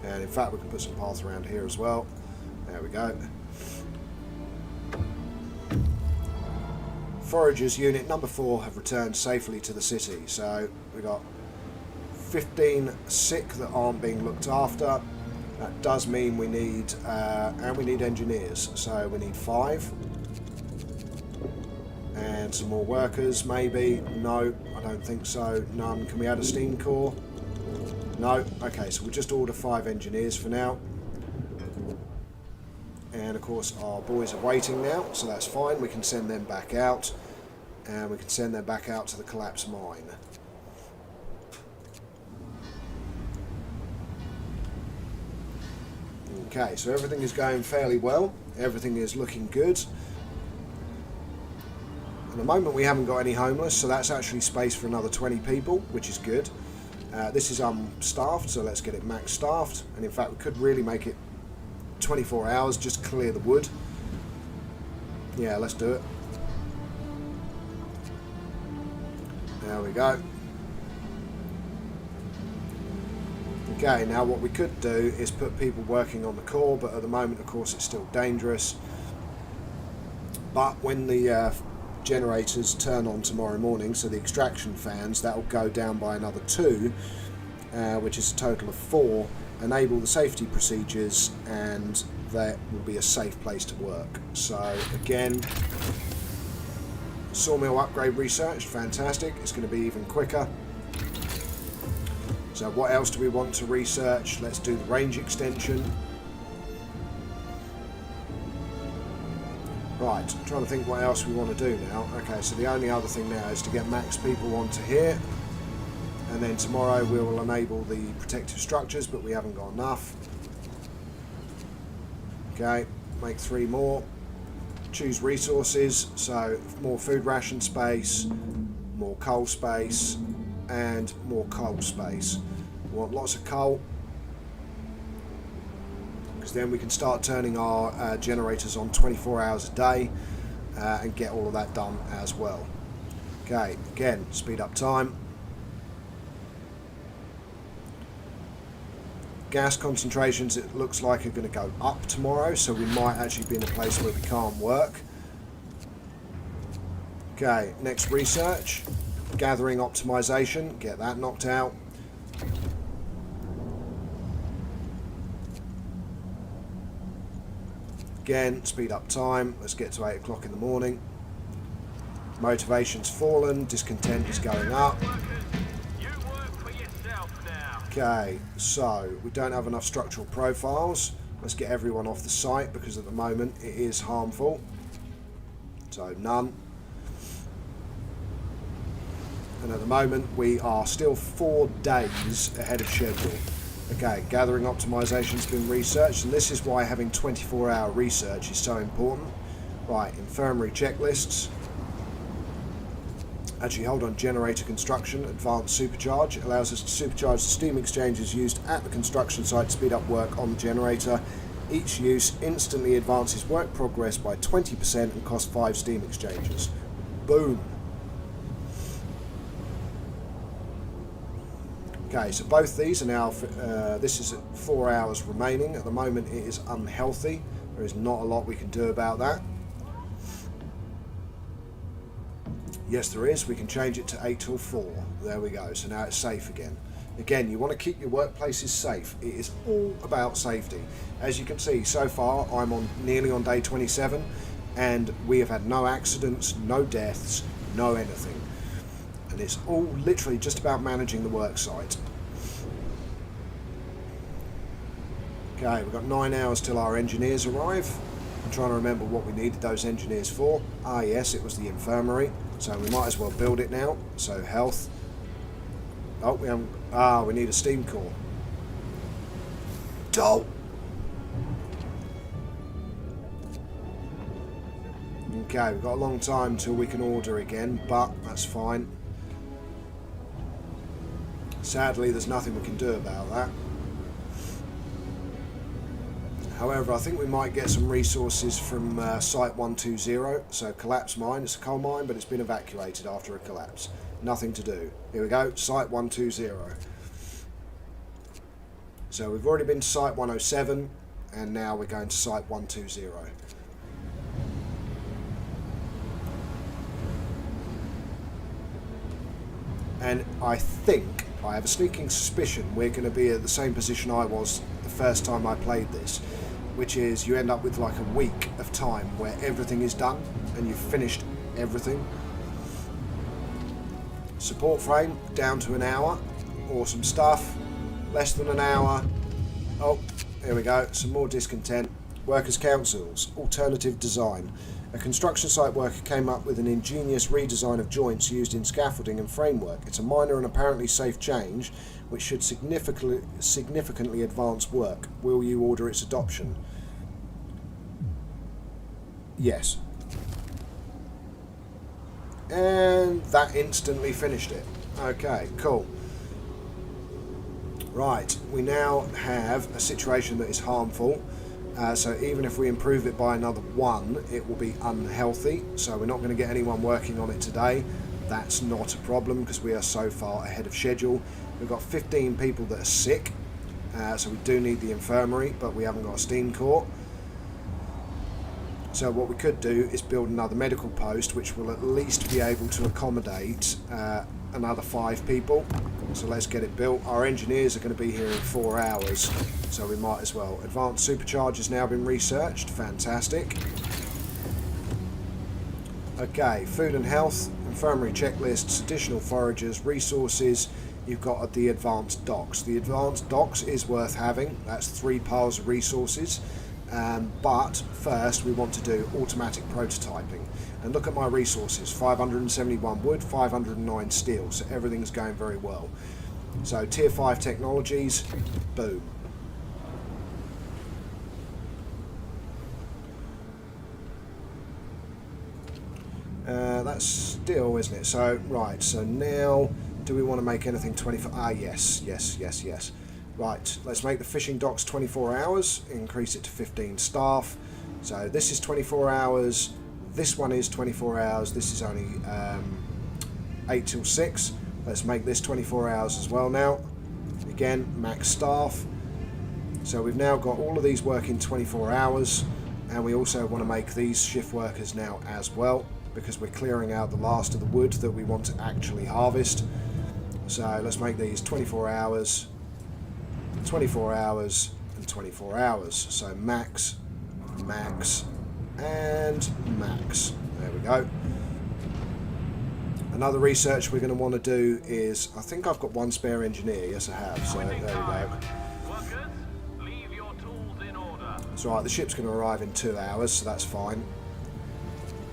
And in fact we can put some path around here as well. There we go. Foragers unit number 4 have returned safely to the city. So we got 15 sick that aren't being looked after. That does mean we need and we need engineers. So we need 5 and some more workers maybe. No, I don't think so. None. Can we add a steam core? No? Okay, so we'll just order 5 engineers for now. And of course our boys are waiting now, so that's fine. We can send them back out. And we can send them back out to the collapsed mine. Okay, so everything is going fairly well. Everything is looking good. At the moment we haven't got any homeless, so that's actually space for another 20 people, which is good. This is staffed, so let's get it max staffed. And in fact we could really make it 24 hours, just clear the wood. Yeah, let's do it. There we go. Okay, now what we could do is put people working on the core, but at the moment of course it's still dangerous. But when the generators turn on tomorrow morning, so the extraction fans, that will go down by another 2, which is a total of 4, enable the safety procedures, and that will be a safe place to work. So again, sawmill upgrade research, fantastic. It's going to be even quicker. So what else do we want to research? Let's do the range extension. Right, I'm trying to think what else we want to do now. Okay, so the only other thing now is to get max people onto here. And then tomorrow we will enable the protective structures, but we haven't got enough. Okay, make 3 more. Choose resources, so more food ration space, more coal space, and more coal space. We want lots of coal, because then we can start turning our generators on 24 hours a day and get all of that done as well. Okay, again, speed up time. Gas concentrations, it looks like, are going to go up tomorrow, so we might actually be in a place where we can't work. Okay, next research. Gathering optimization, get that knocked out. Again, speed up time. Let's get to 8 o'clock in the morning. Motivation's fallen, discontent is going up. Okay, so we don't have enough structural profiles. Let's get everyone off the site, because at the moment it is harmful. So none. And at the moment we are still 4 days ahead of schedule. Okay, gathering optimization's been researched, and this is why having 24-hour research is so important. Right, infirmary checklists. Actually, hold on, generator construction, advanced supercharge. It allows us to supercharge the steam exchangers used at the construction site to speed up work on the generator. Each use instantly advances work progress by 20% and costs 5 steam exchangers. Boom. Okay, so both these are now, this is at 4 hours remaining. At the moment it is unhealthy. There is not a lot we can do about that. Yes, there is. We can change it to 8 till 4. There we go. So now it's safe again. Again, you want to keep your workplaces safe. It is all about safety. As you can see, so far I'm nearly on day 27, and we have had no accidents, no deaths, no anything. And it's all literally just about managing the work site. Okay, we've got 9 hours till our engineers arrive. I'm trying to remember what we needed those engineers for. Ah yes, it was the infirmary. So we might as well build it now. So health. Oh, we haven't. Ah, we need a steam core. Oh! Okay, we've got a long time till we can order again, but that's fine. Sadly, there's nothing we can do about that. However, I think we might get some resources from Site 120. So collapse mine, it's a coal mine, but it's been evacuated after a collapse. Nothing to do. Here we go, Site 120. So we've already been to Site 107, and now we're going to Site 120. And I think, I have a sneaking suspicion, we're going to be at the same position I was the first time I played this. Which is, you end up with like a week of time where everything is done and you've finished everything. Support frame down to an hour. Awesome stuff. Less than an hour. Oh, here we go. Some more discontent. Workers' councils. Alternative design. A construction site worker came up with an ingenious redesign of joints used in scaffolding and framework. It's a minor and apparently safe change, which should significantly advance work. Will you order its adoption? Yes. And that instantly finished it. Okay, cool. Right, we now have a situation that is harmful. So even if we improve it by another 1, it will be unhealthy. So we're not going to get anyone working on it today. That's not a problem because we are so far ahead of schedule. We've got 15 people that are sick. So we do need the infirmary, but we haven't got a steam core. So what we could do is build another medical post, which will at least be able to accommodate another 5 people. So let's get it built. Our engineers are going to be here in 4 hours, so we might as well. Advanced supercharge has now been researched. Fantastic. Okay, food and health, infirmary checklists, additional foragers, resources. You've got the advanced docks. The advanced docks is worth having. That's 3 piles of resources. But first we want to do automatic prototyping. And look at my resources, 571 wood, 509 steel, so everything's going very well. So tier 5 technologies, boom. That's steel, isn't it? So, right, so now, do we want to make anything 24? Ah, yes. Right, let's make the fishing docks 24 hours, increase it to 15 staff. So this is 24 hours, this one is 24 hours, this is only 8 till 6. Let's make this 24 hours as well now. Again, max staff. So we've now got all of these working 24 hours, and we also want to make these shift workers now as well, because we're clearing out the last of the wood that we want to actually harvest. So let's make these 24 hours, 24 hours, and 24 hours. So max, max, and max. There we go. Another research we're going to want to do is, I think I've got 1 spare engineer. Yes, I have. So there we go. Workers, leave your tools in order. That's right. The ship's going to arrive in 2 hours, so that's fine.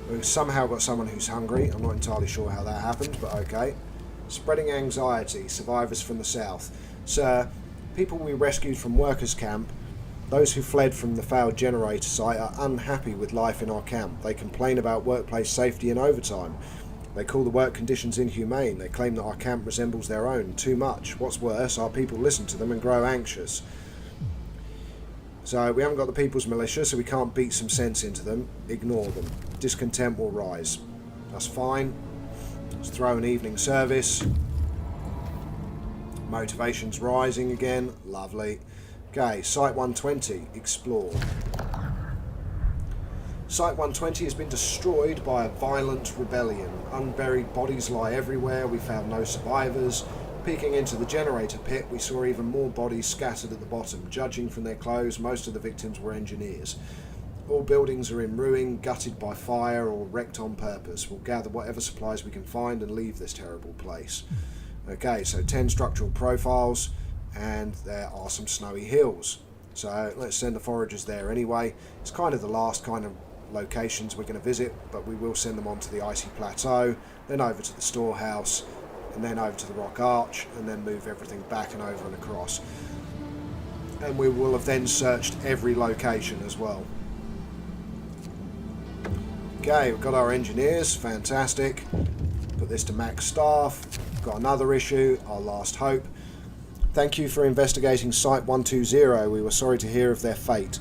We've somehow got someone who's hungry. I'm not entirely sure how that happened, but okay. Spreading anxiety. Survivors from the south. Sir, people we rescued from workers' camp, those who fled from the failed generator site, are unhappy with life in our camp. They complain about workplace safety and overtime. They call the work conditions inhumane. They claim that our camp resembles their own too much. What's worse, our people listen to them and grow anxious. So we haven't got the people's militia, so we can't beat some sense into them. Ignore them. Discontent will rise. That's fine. Let's throw an evening service. Motivation's rising again. Lovely. Okay, Site 120. Explore. Site 120 has been destroyed by a violent rebellion. Unburied bodies lie everywhere. We found no survivors. Peeking into the generator pit, we saw even more bodies scattered at the bottom. Judging from their clothes, most of the victims were engineers. All buildings are in ruin, gutted by fire or wrecked on purpose. We'll gather whatever supplies we can find and leave this terrible place. Okay, so 10 structural profiles, and there are some snowy hills. So let's send the foragers there anyway. It's kind of the last kind of locations we're going to visit, but we will send them on to the icy plateau, then over to the storehouse, and then over to the rock arch, and then move everything back and over and across. And we will have then searched every location as well. Okay, we've got our engineers, fantastic. Put this to max staff. Got another issue, our last hope. Thank you for investigating Site 120. We were sorry to hear of their fate.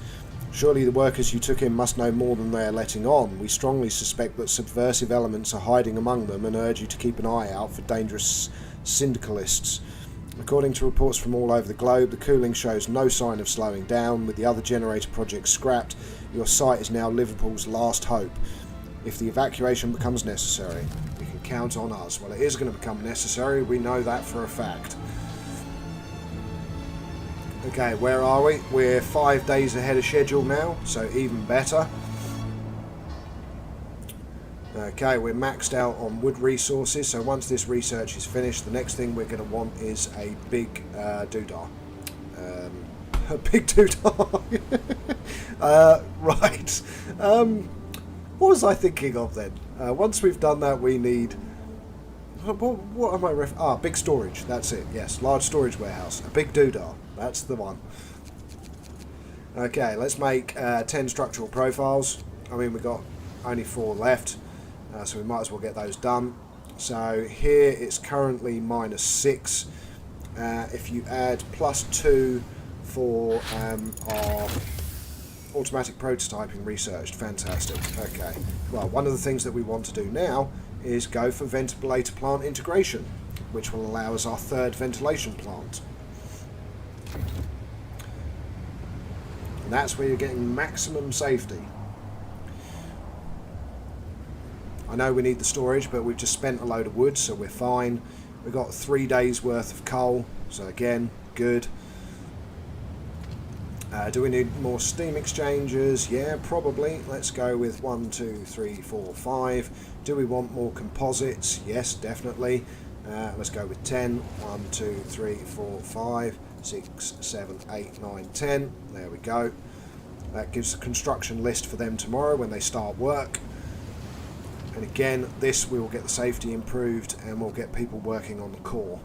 Surely the workers you took in must know more than they are letting on. We strongly suspect that subversive elements are hiding among them and urge you to keep an eye out for dangerous syndicalists. According to reports from all over the globe, the cooling shows no sign of slowing down. With the other generator projects scrapped, your site is now Liverpool's last hope. If the evacuation becomes necessary, you can count on us. Well, it is going to become necessary. We know that for a fact. Okay, where are we? We're 5 days ahead of schedule now, so even better. Okay, we're maxed out on wood resources, so once this research is finished, the next thing we're going to want is a big doodah. A big dude. Right. What was I thinking of then? Once we've done that, we need... What am I big storage. That's it. Yes, large storage warehouse. A big doodah. That's the one. Okay, let's make 10 structural profiles. I mean, we've got only 4 left, so we might as well get those done. So here it's currently -6. If you add +2 for our automatic prototyping researched, fantastic. Okay, well, one of the things that we want to do now is go for ventilator plant integration, which will allow us our 3rd ventilation plant. And that's where you're getting maximum safety. I know we need the storage, but we've just spent a load of wood, so we're fine. We've got 3 days worth of coal, so again, good. Do we need more steam exchangers? Yeah, probably. Let's go with 1, 2, 3, 4, 5. Do we want more composites? Yes, definitely. Let's go with 10. 1, 2, 3, 4, 5, 6, 7, 8, 9, 10. There we go. That gives a construction list for them tomorrow when they start work. And again, this we will get the safety improved and we'll get people working on the core.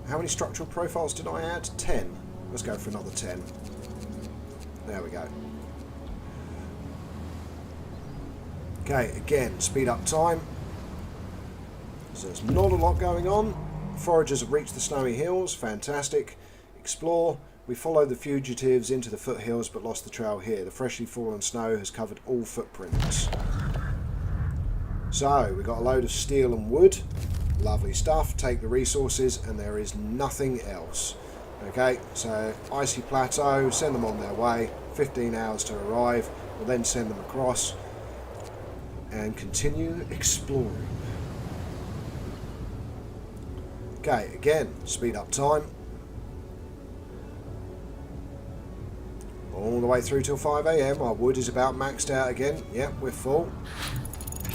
How many structural profiles did I add? 10. Let's go for another 10. There we go. Okay, again, speed up time. So there's not a lot going on. Foragers have reached the snowy hills. Fantastic. Explore. We followed the fugitives into the foothills but lost the trail here. The freshly fallen snow has covered all footprints. So, we got a load of steel and wood. Lovely stuff. Take the resources and there is nothing else. Okay, so icy plateau, send them on their way. 15 hours to arrive. We'll then send them across and continue exploring. Okay, again, speed up time. All the way through till 5 AM. Our wood is about maxed out again. Yep, we're full.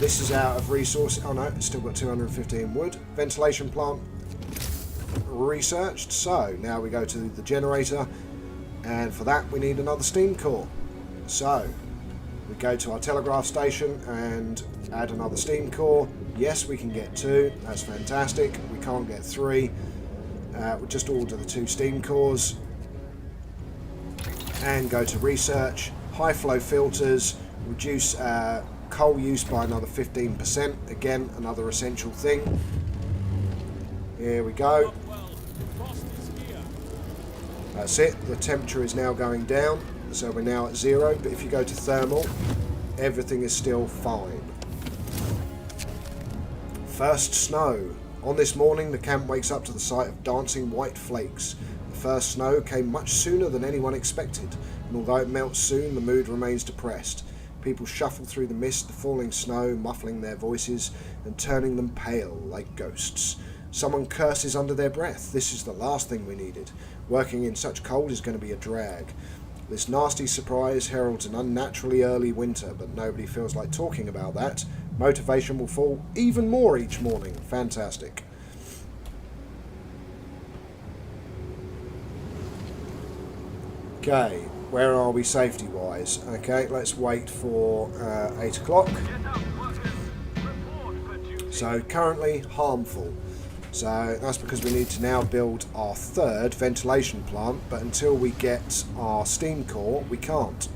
This is out of resources. Oh no, it's still got 215 wood. Ventilation plant researched. So now we go to the generator, and for that we need another steam core. So we go to our telegraph station and add another steam core. Yes, we can get 2. That's fantastic. We can't get 3. We'll just order the 2 steam cores and go to research. High flow filters. Reduce coal use by another 15%. Again, another essential thing. Here we go. That's it. The temperature is now going down, so we're now at 0. But if you go to thermal, everything is still fine. First snow. On this morning, the camp wakes up to the sight of dancing white flakes. The first snow came much sooner than anyone expected, and although it melts soon, the mood remains depressed. People shuffle through the mist, the falling snow, muffling their voices and turning them pale like ghosts. Someone curses under their breath. This is the last thing we needed. Working in such cold is going to be a drag. This nasty surprise heralds an unnaturally early winter, but nobody feels like talking about that. Motivation will fall even more each morning. Fantastic. Okay, where are we safety-wise? Okay, let's wait for 8 o'clock. So currently harmful. So that's because we need to now build our 3rd ventilation plant, but until we get our steam core, we can't.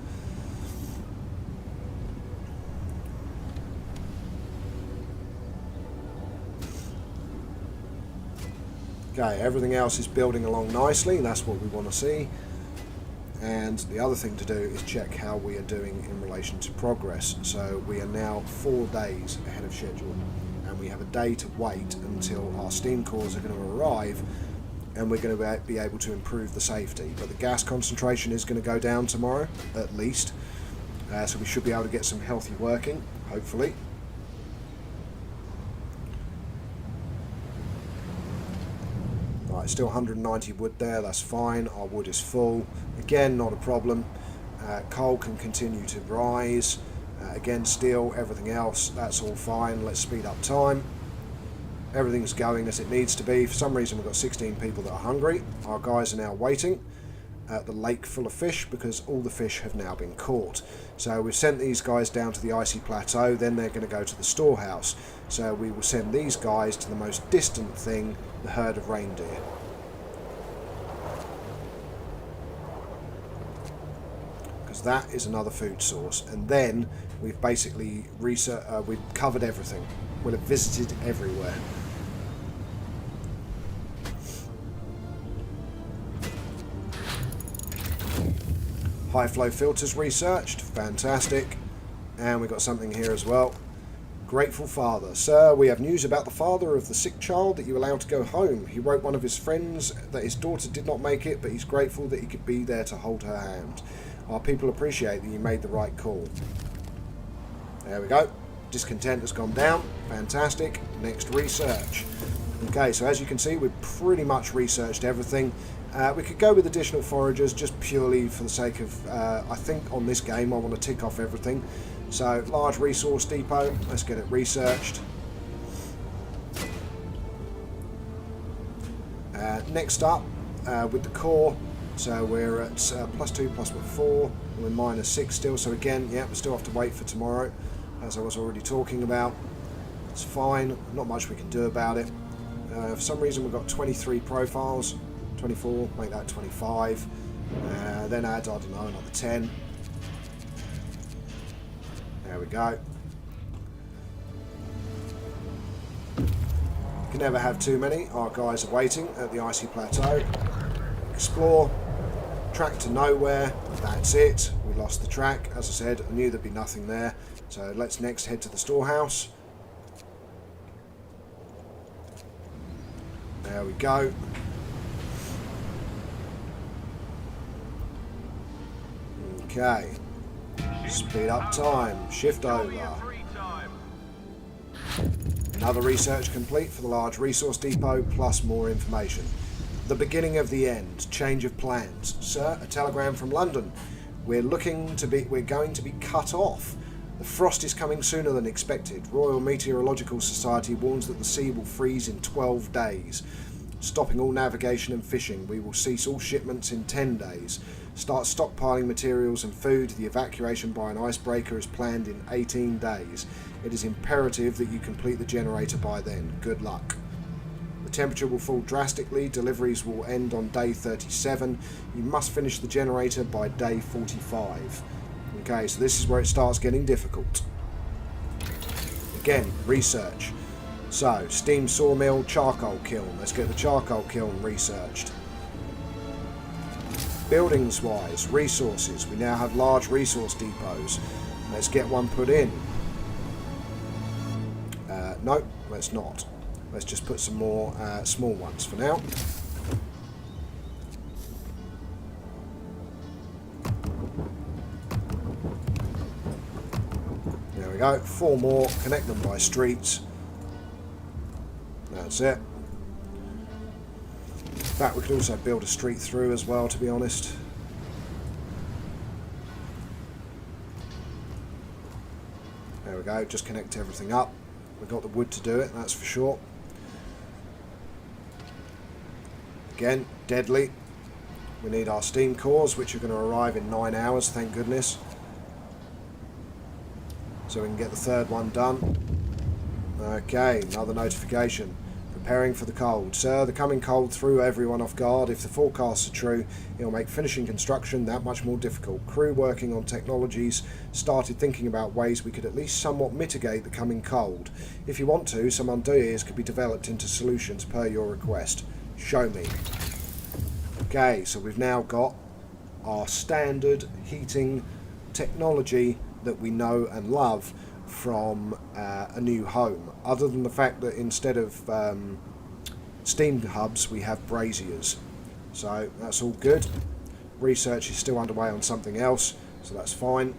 Okay, everything else is building along nicely. That's what we want to see. And the other thing to do is check how we are doing in relation to progress. So we are now 4 days ahead of schedule, and we have a day to wait until our steam cores are going to arrive, and we're going to be able to improve the safety. But the gas concentration is going to go down tomorrow, at least. So we should be able to get some healthy working, hopefully. Right, still 190 wood there, that's fine. Our wood is full. Again, not a problem. Coal can continue to rise. Again, steel, everything else, that's all fine. Let's speed up time. Everything's going as it needs to be. For some reason we've got 16 people that are hungry. Our guys are now waiting at the lake full of fish because all the fish have now been caught. So we've sent these guys down to the icy plateau, then they're going to go to the storehouse. So we will send these guys to the most distant thing, the herd of reindeer. Because that is another food source. And then we've basically we've covered everything. We'll have visited everywhere. High flow filters researched, fantastic. And we've got something here as well. Grateful father. Sir, we have news about the father of the sick child that you allowed to go home. He wrote one of his friends that his daughter did not make it, but he's grateful that he could be there to hold her hand. Our people appreciate that you made the right call. There we go. Discontent has gone down. Fantastic. Next research. Okay, so as you can see, we've pretty much researched everything. We could go with additional foragers just purely for the sake of, I think on this game I want to tick off everything. So, large resource depot, let's get it researched. Next up, with the core, so we're at +2, +4, we're -6 still, so again, yeah, we still have to wait for tomorrow, as I was already talking about. It's fine, not much we can do about it. For some reason we've got 23 profiles. 24, make that 25, then add, I don't know, another 10. There we go. Can never have too many. Our guys are waiting at the icy plateau. Explore. Track to nowhere. That's it. We lost the track. As I said, I knew there'd be nothing there. So let's next head to the storehouse. There we go. Okay, speed up time, shift over. Another research complete for the large resource depot, plus more information. The beginning of the end, change of plans. Sir, a telegram from London. We're going to be cut off. The frost is coming sooner than expected. Royal Meteorological Society warns that the sea will freeze in 12 days. Stopping all navigation and fishing. We will cease all shipments in 10 days. Start stockpiling materials and food. The evacuation by an icebreaker is planned in 18 days. It is imperative that you complete the generator by then. Good luck. The temperature will fall drastically. Deliveries will end on day 37. You must finish the generator by day 45. Okay, so this is where it starts getting difficult. Again, research. So, steam sawmill, charcoal kiln. Let's get the charcoal kiln researched. Buildings wise, resources. We now have large resource depots. Let's get one put in. No, let's not. Let's just put some more small ones for now. There we go. 4 more. Connect them by streets. That's it. In fact, we could also build a street through as well, to be honest. There we go, just connect everything up. We've got the wood to do it, that's for sure. Again, deadly. We need our steam cores, which are going to arrive in 9 hours, thank goodness. So we can get the third one done. Okay, another notification. Preparing for the cold. Sir, the coming cold threw everyone off guard. If the forecasts are true, it will make finishing construction that much more difficult. Crew working on technologies started thinking about ways we could at least somewhat mitigate the coming cold. If you want to, some ideas could be developed into solutions per your request. Show me. Okay, so we've now got our standard heating technology that we know and love from A New Home, other than the fact that instead of steam hubs we have braziers. So that's all good. Research is still underway on something else, so that's fine.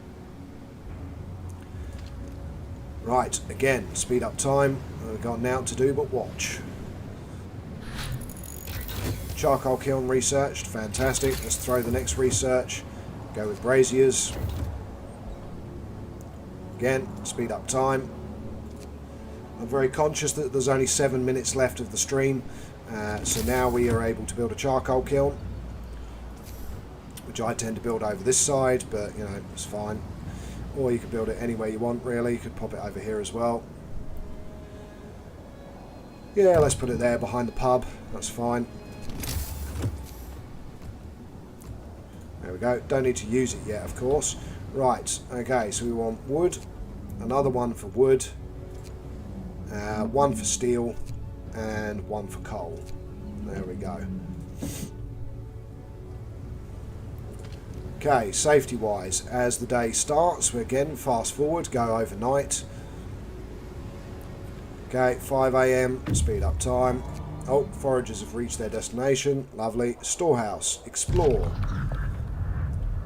Right, again, speed up time. We've got now to do but watch. Charcoal kiln researched, fantastic. Let's throw the next research. Go with braziers. Again, speed up time. I'm very conscious that there's only 7 minutes left of the stream, so now we are able to build a charcoal kiln, which I tend to build over this side, but you know, it's fine. Or you can build it anywhere you want, really. You could pop it over here as well. Yeah, let's put it there behind the pub. That's fine. There we go. Don't need to use it yet, of course. Right, okay, so we want wood, another one for wood, one for steel, and one for coal. There we go. Okay, safety wise, as the day starts, we again fast forward, go overnight. Okay, 5 AM, speed up time. Oh, foragers have reached their destination. Lovely. Storehouse, explore.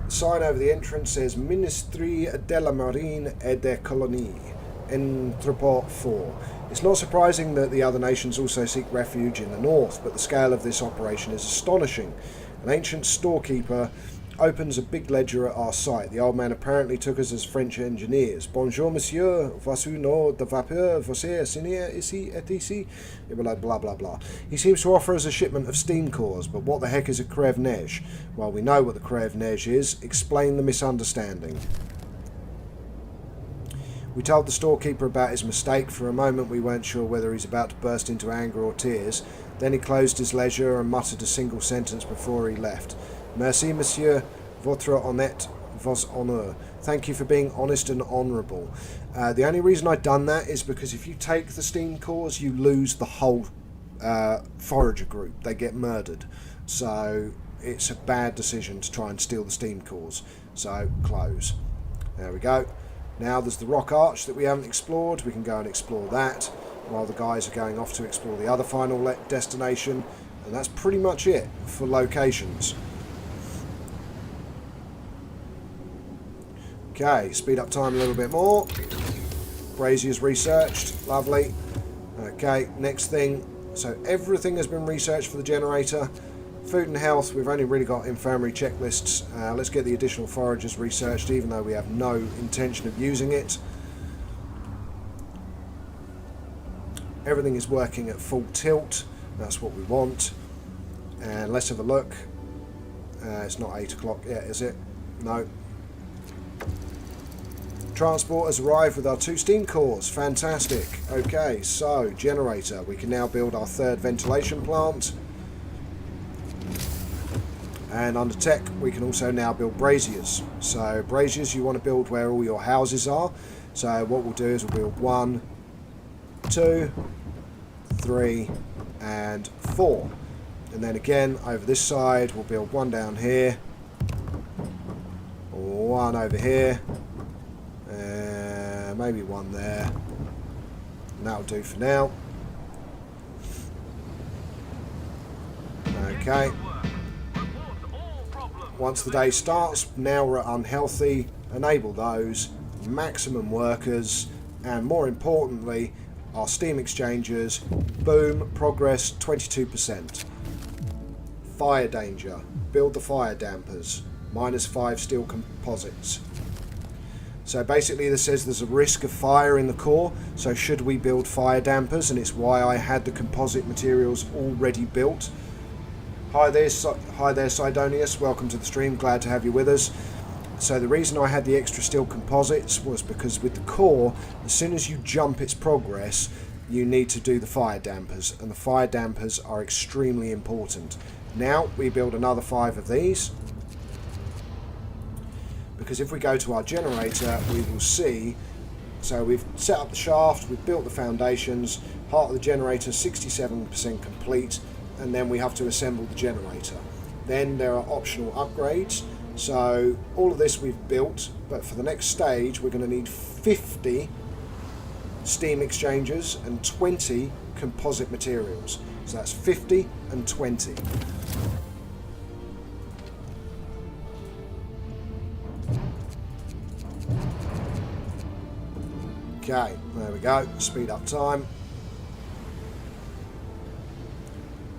The sign over the entrance says Ministry de la Marine et des Colonies, Entrepôt 4. It's not surprising that the other nations also seek refuge in the north, but the scale of this operation is astonishing. An ancient storekeeper opens a big ledger at our site. The old man apparently took us as French engineers. Bonjour, monsieur. Voici une eau de vapeur. Vous signer ici et ici. Blah, blah, blah, blah. He seems to offer us a shipment of steam cores, but what the heck is a crève neige? Well, we know what the crève neige is. Explain the misunderstanding. We told the storekeeper about his mistake. For a moment we weren't sure whether he's about to burst into anger or tears. Then he closed his ledger and muttered a single sentence before he left. Merci, monsieur, votre honnête, vos honneur. Thank you for being honest and honourable. The only reason I've done that is because if you take the steam cores, you lose the whole forager group. They get murdered. So it's a bad decision to try and steal the steam cores. So close. There we go. Now there's the rock arch that we haven't explored. We can go and explore that while the guys are going off to explore the other final destination. And that's pretty much it for locations. Okay, speed up time a little bit more. Brazier's researched. Lovely. Okay, next thing. So everything has been researched for the generator. Food and health, we've only really got infirmary checklists. Let's get the additional foragers researched, even though we have no intention of using it. Everything is working at full tilt. That's what we want. And let's have a look. It's not 8 o'clock yet, is it? No. Transport has arrived with our 2 steam cores. Fantastic. Okay, so generator. We can now build our 3rd ventilation plant. And under tech, we can also now build braziers. So braziers, you want to build where all your houses are. So what we'll do is we'll build 1, 2, 3, and 4. And then again, over this side, we'll build 1 down here, 1 over here, maybe 1 there. And that'll do for now. Okay. Once the day starts, now we're at unhealthy, enable those, maximum workers, and more importantly, our steam exchangers. Boom, progress 22%. Fire danger, build the fire dampers, -5 steel composites. So basically this says there's a risk of fire in the core, so should we build fire dampers, and it's why I had the composite materials already built. Hi there Sidonius, welcome to the stream, glad to have you with us. So the reason I had the extra steel composites was because with the core, as soon as you jump its progress, you need to do the fire dampers, and the fire dampers are extremely important. Now we build another 5 of these, because if we go to our generator, we will see, so we've set up the shaft, we've built the foundations, part of the generator 67% complete, and then we have to assemble the generator. Then there are optional upgrades. So all of this we've built, but for the next stage we're going to need 50 steam exchangers and 20 composite materials. So that's 50 and 20. Okay, there we go. Speed up time.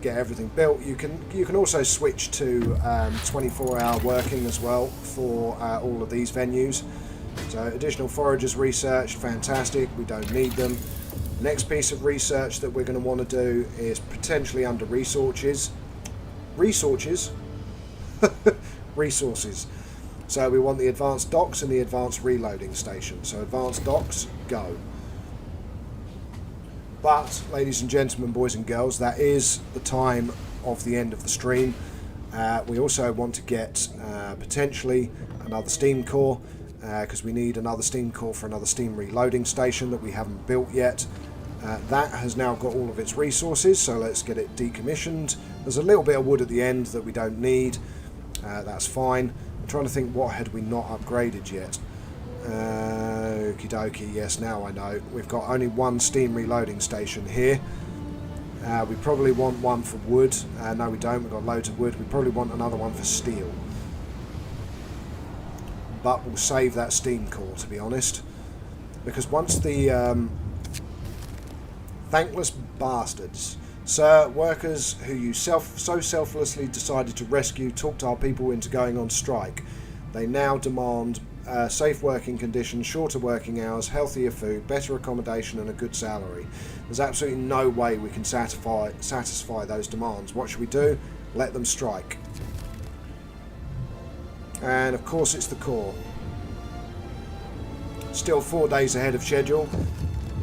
Get everything built. You can also switch to 24-hour working as well for all of these venues. So additional foragers researched, fantastic. We don't need them. Next piece of research that we're going to want to do is potentially under resources. Resources. So we want the advanced docks and the advanced reloading station. So advanced docks, go. But, ladies and gentlemen, boys and girls, that is the time of the end of the stream. We also want to get potentially another steam core, because we need another steam core for another steam reloading station that we haven't built yet. That has now got all of its resources, so let's get it decommissioned. There's a little bit of wood at the end that we don't need. That's fine. I'm trying to think, what had we not upgraded yet? Okie dokie, yes, now I know. We've got only one steam reloading station here. We probably want one for wood. No, we don't. We've got loads of wood. We probably want another one for steel. But we'll save that steam core, to be honest. Because once the... thankless bastards. Sir, workers who you so selflessly decided to rescue talked our people into going on strike. They now demand safe working conditions, shorter working hours, healthier food, better accommodation and a good salary. There's absolutely no way we can satisfy those demands. What should we do? Let them strike. And of course it's the core. Still 4 days ahead of schedule.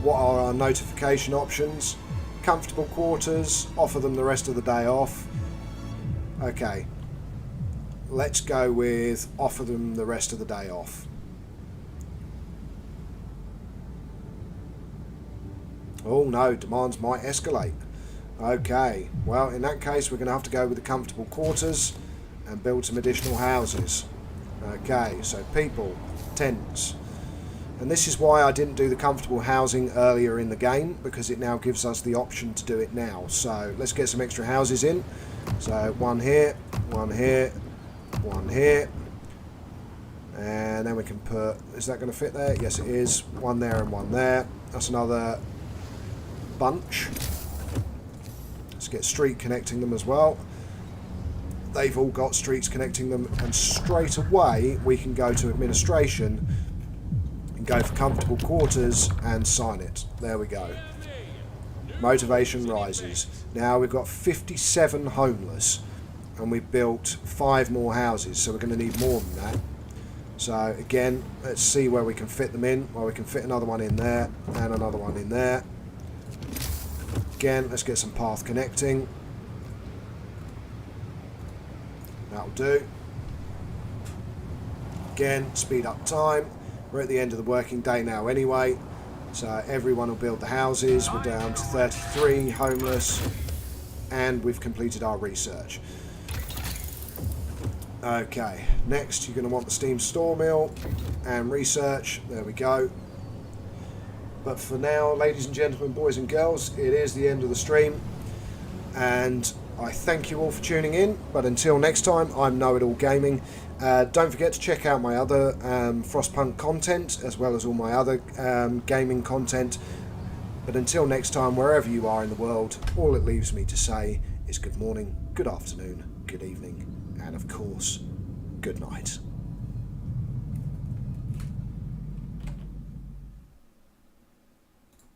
What are our notification options? Comfortable quarters, offer them the rest of the day off. Okay. Let's go with offer them the rest of the day off. Oh no, demands might escalate. Okay, well in that case we're going to have to go with the comfortable quarters and build some additional houses. Okay, so people, tents. And this is why I didn't do the comfortable housing earlier in the game, because it now gives us the option to do it now. So let's get some extra houses in. So one here, one here, one here. And then we can put, is that going to fit there? Yes it is. One there and one there. That's another bunch. Let's get street connecting them as well. They've all got streets connecting them, and straight away we can go to administration, go for comfortable quarters and sign it. There we go. Motivation rises. Now we've got 57 homeless and we've built 5 more houses, so we're going to need more than that. So again, let's see where we can fit them in. Well, we can fit another one in there and another one in there. Again, let's get some path connecting. That'll do. Again, speed up time. We're at the end of the working day now anyway, so everyone will build the houses. We're down to 33 homeless, and we've completed our research. Okay, next you're going to want the steam store mill and research. There we go. But for now, ladies and gentlemen, boys and girls, it is the end of the stream, and I thank you all for tuning in. But until next time, I'm Know-It-All Gaming. Don't forget to check out my other FrostPunk content, as well as all my other gaming content. But until next time, wherever you are in the world, all it leaves me to say is good morning, good afternoon, good evening, and of course, good night.